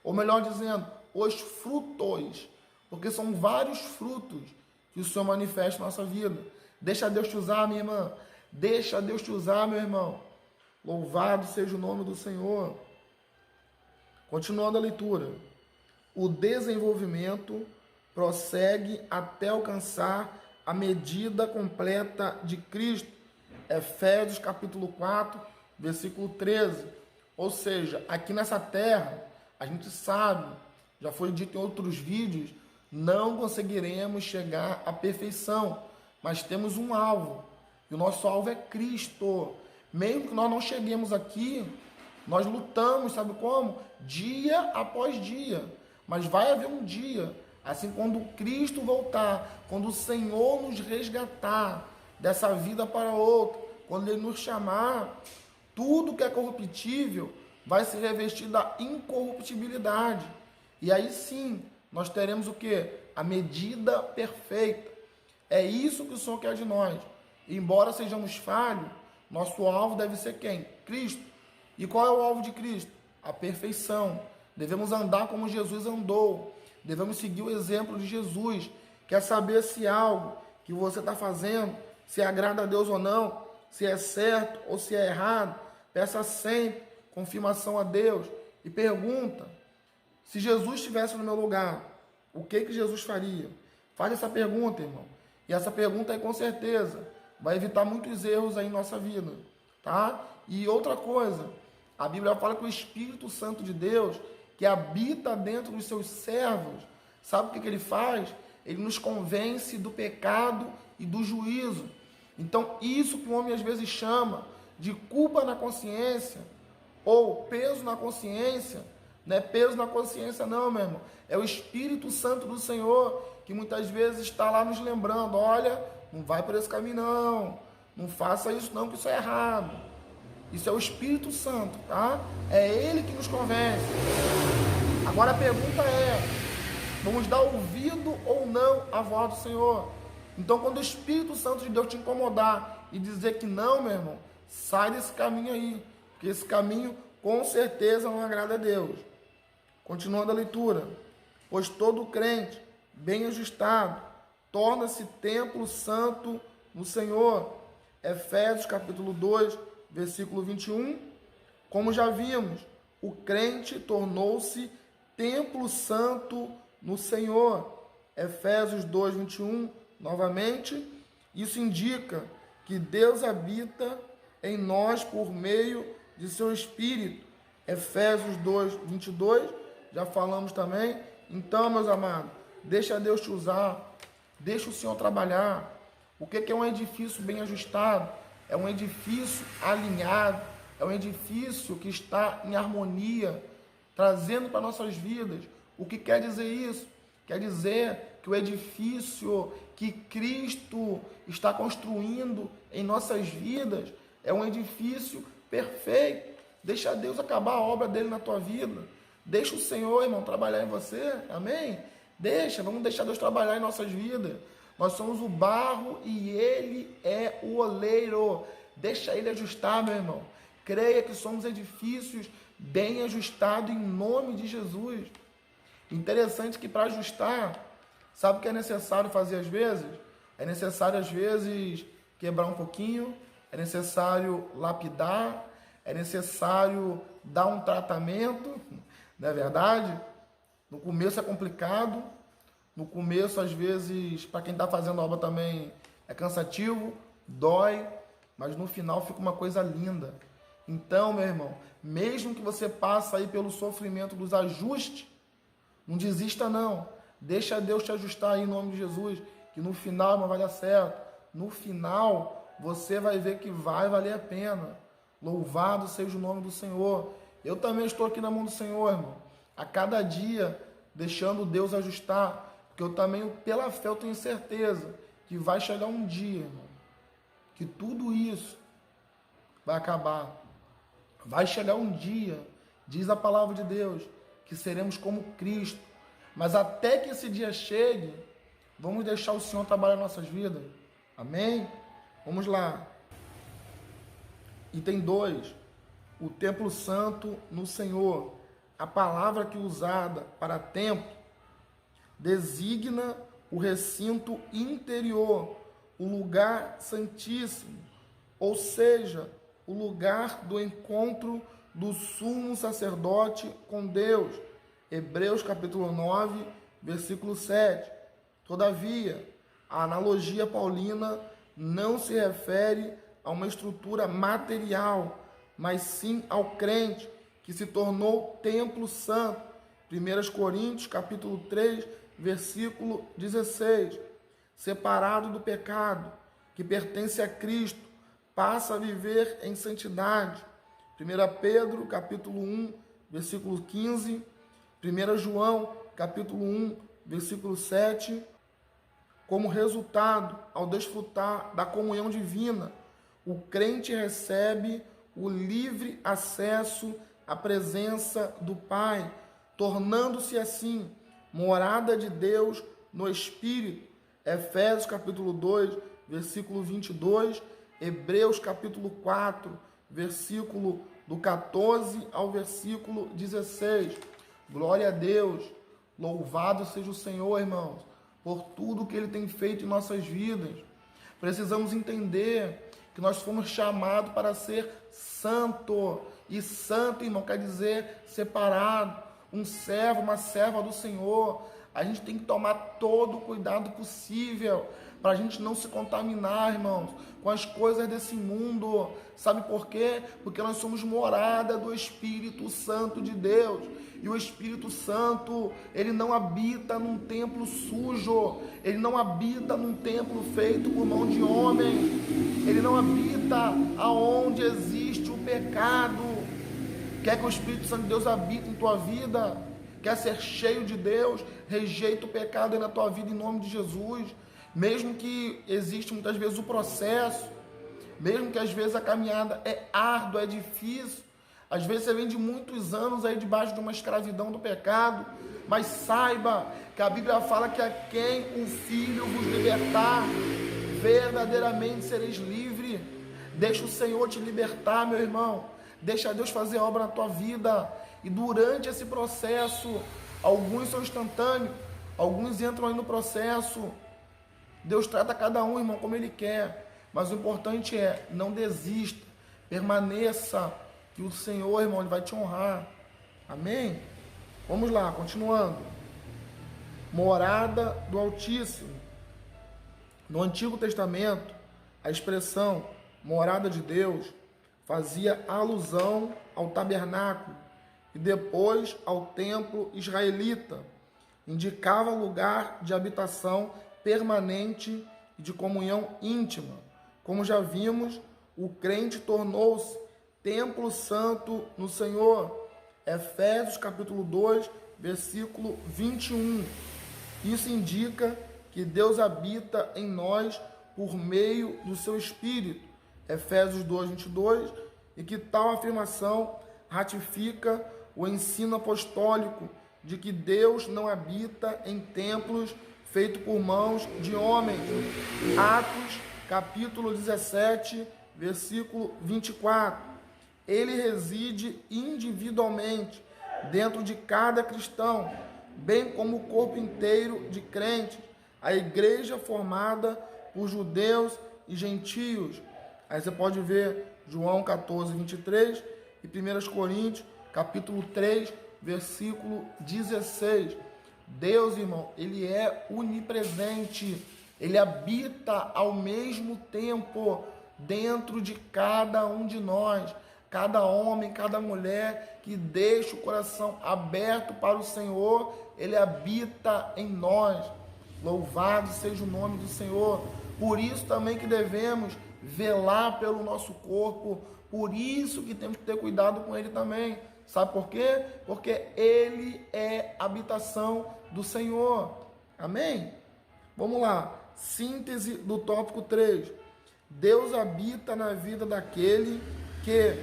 Ou melhor dizendo, os frutos. Porque são vários frutos que o Senhor manifesta em nossa vida. Deixa Deus te usar, minha irmã. Deixa Deus te usar, meu irmão. Louvado seja o nome do Senhor. Continuando a leitura. O desenvolvimento prossegue até alcançar a medida completa de Cristo. Efésios capítulo 4, versículo 13. Ou seja, aqui nessa terra, a gente sabe, já foi dito em outros vídeos, não conseguiremos chegar à perfeição, mas temos um alvo, e o nosso alvo é Cristo. Mesmo que nós não cheguemos aqui, nós lutamos, sabe como? Dia após dia, mas vai haver um dia, assim, quando Cristo voltar, quando o Senhor nos resgatar dessa vida para outra, quando Ele nos chamar, tudo que é corruptível vai se revestir da incorruptibilidade. E aí sim, nós teremos o quê? A medida perfeita. É isso que o Senhor quer de nós. E embora sejamos falhos, nosso alvo deve ser quem? Cristo. E qual é o alvo de Cristo? A perfeição. Devemos andar como Jesus andou. Devemos seguir o exemplo de Jesus. Quer saber se algo que você está fazendo, se agrada a Deus ou não, se é certo ou se é errado, peça sempre confirmação a Deus e pergunta, se Jesus estivesse no meu lugar, o que Jesus faria? Faz essa pergunta, irmão. E essa pergunta aí, com certeza, vai evitar muitos erros aí em nossa vida, tá? E outra coisa, a Bíblia fala que o Espírito Santo de Deus, que habita dentro dos seus servos, sabe o que ele faz? Ele nos convence do pecado e do juízo. Então, isso que o homem às vezes chama de culpa na consciência, ou peso na consciência, não é peso na consciência não, meu irmão. É o Espírito Santo do Senhor que muitas vezes está lá nos lembrando, olha, não vai por esse caminho não, não faça isso não, que isso é errado. Isso é o Espírito Santo, tá? É Ele que nos convence. Agora a pergunta é, vamos dar ouvido ou não à voz do Senhor? Então, quando o Espírito Santo de Deus te incomodar e dizer que não, meu irmão, sai desse caminho aí, porque esse caminho com certeza não agrada a Deus. Continuando a leitura, pois todo crente bem ajustado torna-se templo santo no Senhor. Efésios capítulo 2, versículo 21. Como já vimos, o crente tornou-se templo santo no Senhor. Efésios 2, 21, novamente. Isso indica que Deus habita em nós por meio de seu Espírito. Efésios 2, 22, já falamos também. Então, meus amados, deixa Deus te usar, deixa o Senhor trabalhar. O que é um edifício bem ajustado? É um edifício alinhado, é um edifício que está em harmonia, trazendo para nossas vidas. O que quer dizer isso? Quer dizer que o edifício que Cristo está construindo em nossas vidas é um edifício perfeito. Deixa Deus acabar a obra dele na tua vida. Deixa o Senhor, irmão, trabalhar em você. Amém? Vamos deixar Deus trabalhar em nossas vidas. Nós somos o barro e Ele é o oleiro. Deixa Ele ajustar, meu irmão. Creia que somos edifícios bem ajustados em nome de Jesus. Interessante que para ajustar, sabe o que é necessário fazer às vezes? É necessário às vezes quebrar um pouquinho, é necessário lapidar, é necessário dar um tratamento, não é verdade? No começo é complicado, no começo às vezes para quem está fazendo a obra também é cansativo, dói, mas no final fica uma coisa linda. Então, meu irmão, mesmo que você passe aí pelo sofrimento dos ajustes, não desista não, deixa Deus te ajustar aí em nome de Jesus, que no final não vai dar certo, no final você vai ver que vai valer a pena. Louvado seja o nome do Senhor. Eu também estou aqui na mão do Senhor, irmão, a cada dia deixando Deus ajustar, porque eu também, pela fé, eu tenho certeza que vai chegar um dia, irmão, que tudo isso vai acabar. Vai chegar um dia, diz a palavra de Deus, que seremos como Cristo. Mas até que esse dia chegue, vamos deixar o Senhor trabalhar em nossas vidas. Amém? Vamos lá. Item 2. O templo santo no Senhor. A palavra que é usada para templo designa o recinto interior, o lugar santíssimo, ou seja, o lugar do encontro do sumo sacerdote com Deus. Hebreus capítulo 9, versículo 7. Todavia, a analogia paulina não se refere a uma estrutura material, mas sim ao crente que se tornou templo santo. 1 Coríntios capítulo 3, versículo 16. Separado do pecado, que pertence a Cristo, passa a viver em santidade. 1 Pedro capítulo 1, versículo 15. 1 João capítulo 1, versículo 7. Como resultado, ao desfrutar da comunhão divina, o crente recebe o livre acesso à presença do Pai, tornando-se assim morada de Deus no Espírito. Efésios capítulo 2, versículo 22, Hebreus capítulo 4, versículo do 14 ao versículo 16. Glória a Deus, louvado seja o Senhor, irmãos, por tudo que Ele tem feito em nossas vidas. Precisamos entender que nós fomos chamados para ser santo. E santo, irmão, quer dizer separado. Um servo, uma serva do Senhor. A gente tem que tomar todo o cuidado possível para a gente não se contaminar, irmãos, com as coisas desse mundo. Sabe por quê? Porque nós somos morada do Espírito Santo de Deus. E o Espírito Santo, ele não habita num templo sujo. Ele não habita num templo feito por mão de homem. Ele não habita aonde existe o pecado. Quer que o Espírito Santo de Deus habite em tua vida? Quer ser cheio de Deus? Rejeita o pecado aí na tua vida em nome de Jesus. Mesmo que existe muitas vezes o processo, mesmo que às vezes a caminhada é árdua, é difícil, às vezes você vem de muitos anos aí debaixo de uma escravidão do pecado, mas saiba que a Bíblia fala que a quem o Filho vos libertar, verdadeiramente sereis livre. Deixa o Senhor te libertar, meu irmão. Deixa Deus fazer obra na tua vida. E durante esse processo, alguns são instantâneos, alguns entram aí no processo. Deus trata cada um, irmão, como Ele quer. Mas o importante é, não desista. Permaneça, que o Senhor, irmão, Ele vai te honrar. Amém? Vamos lá, continuando. Morada do Altíssimo. No Antigo Testamento, a expressão morada de Deus fazia alusão ao tabernáculo e depois ao templo israelita. Indicava lugar de habitação permanente e de comunhão íntima. Como já vimos, o crente tornou-se templo santo no Senhor. Efésios capítulo 2, versículo 21. Isso indica que Deus habita em nós por meio do seu Espírito. Efésios 2, 22. E que tal afirmação ratifica o ensino apostólico de que Deus não habita em templos feitos por mãos de homens. Atos capítulo 17, versículo 24. Ele reside individualmente dentro de cada cristão, bem como o corpo inteiro de crentes, a igreja formada por judeus e gentios. Aí você pode ver João 14, 23 e 1 Coríntios capítulo 3, versículo 16. Deus, irmão, Ele é onipresente. Ele habita ao mesmo tempo dentro de cada um de nós. Cada homem, cada mulher que deixa o coração aberto para o Senhor, Ele habita em nós. Louvado seja o nome do Senhor. Por isso também que devemos velar pelo nosso corpo. Por isso que temos que ter cuidado com ele também. Sabe por quê? Porque ele é habitação do Senhor. Amém? Vamos lá. Síntese do tópico 3. Deus habita na vida daquele que,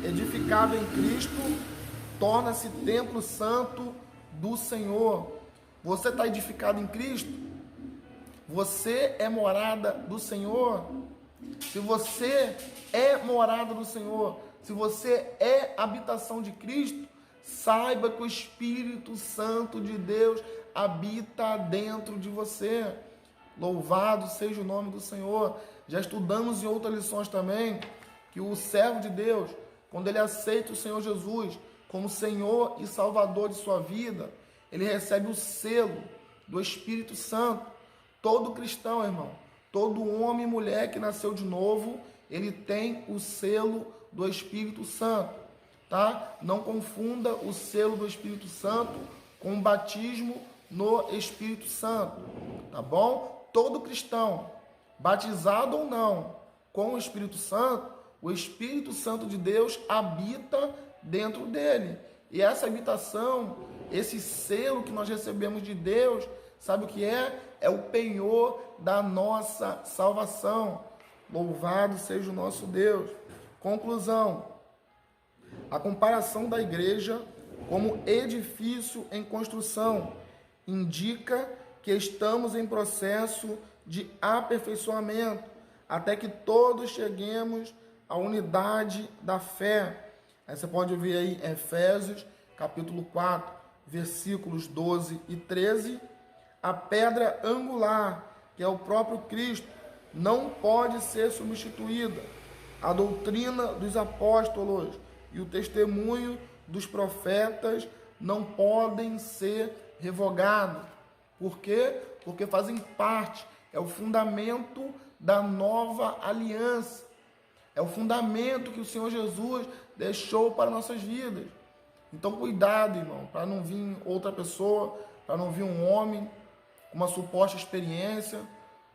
edificado em Cristo, torna-se templo santo do Senhor. Você está edificado em Cristo? Você é morada do Senhor? Se você é morada do Senhor, se você é habitação de Cristo, saiba que o Espírito Santo de Deus habita dentro de você. Louvado seja o nome do Senhor. Já estudamos em outras lições também que o servo de Deus, quando ele aceita o Senhor Jesus como Senhor e Salvador de sua vida, ele recebe o selo do Espírito Santo. Todo cristão, irmão, todo homem e mulher que nasceu de novo, ele tem o selo do Espírito Santo, tá? Não confunda o selo do Espírito Santo com o batismo no Espírito Santo, tá bom? Todo cristão, batizado ou não, com o Espírito Santo de Deus habita dentro dele. E essa habitação, esse selo que nós recebemos de Deus, sabe o que é? É o penhor da nossa salvação. Louvado seja o nosso Deus. Conclusão. A comparação da igreja como edifício em construção indica que estamos em processo de aperfeiçoamento até que todos cheguemos à unidade da fé. Aí você pode ver aí Efésios capítulo 4, versículos 12 e 13. A pedra angular, que é o próprio Cristo, não pode ser substituída. A doutrina dos apóstolos e o testemunho dos profetas não podem ser revogados. Por quê? Porque fazem parte, é o fundamento da nova aliança. É o fundamento que o Senhor Jesus deixou para nossas vidas. Então cuidado, irmão, para não vir outra pessoa, para não vir um homem com uma suposta experiência,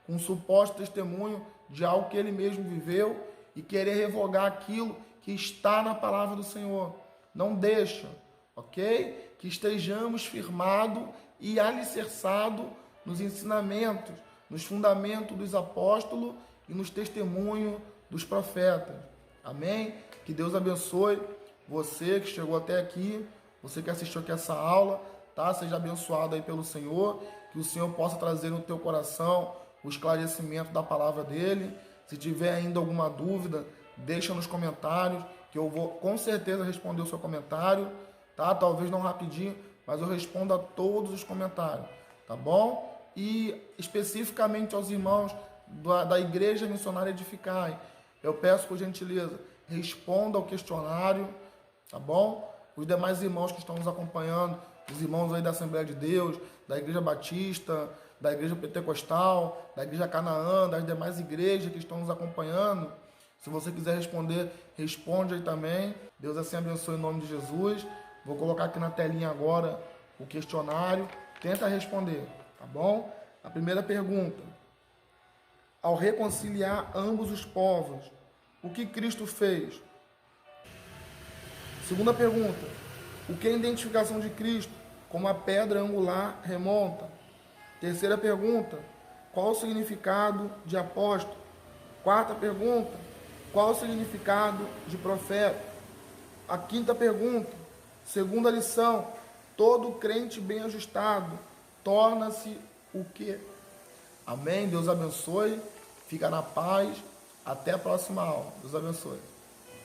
com um suposto testemunho de algo que ele mesmo viveu e querer revogar aquilo que está na palavra do Senhor. Não deixa, ok? Que estejamos firmados e alicerçados nos ensinamentos, nos fundamentos dos apóstolos e nos testemunhos dos profetas. Amém? Que Deus abençoe você que chegou até aqui, você que assistiu aqui essa aula, tá? Seja abençoado aí pelo Senhor, que o Senhor possa trazer no teu coração o esclarecimento da palavra dele. Se tiver ainda alguma dúvida, deixa nos comentários, que eu vou com certeza responder o seu comentário, tá? Talvez não rapidinho, mas eu respondo a todos os comentários, tá bom? E especificamente aos irmãos da Igreja Missionária Edificai, eu peço por gentileza, responda ao questionário, tá bom? Os demais irmãos que estão nos acompanhando, os irmãos aí da Assembleia de Deus, da Igreja Batista, da Igreja Pentecostal, da Igreja Canaã, das demais igrejas que estão nos acompanhando, se você quiser responder, responde aí também. Deus assim abençoe em nome de Jesus. Vou colocar aqui na telinha agora o questionário. Tenta responder, tá bom? A primeira pergunta. Ao reconciliar ambos os povos, o que Cristo fez? Segunda pergunta. O que a identificação de Cristo como a pedra angular remonta? Terceira pergunta. Qual o significado de apóstolo? Quarta pergunta. Qual o significado de profeta? A quinta pergunta. Segunda lição. Todo crente bem ajustado torna-se o quê? Amém? Deus abençoe. Fica na paz. Até a próxima aula. Deus abençoe.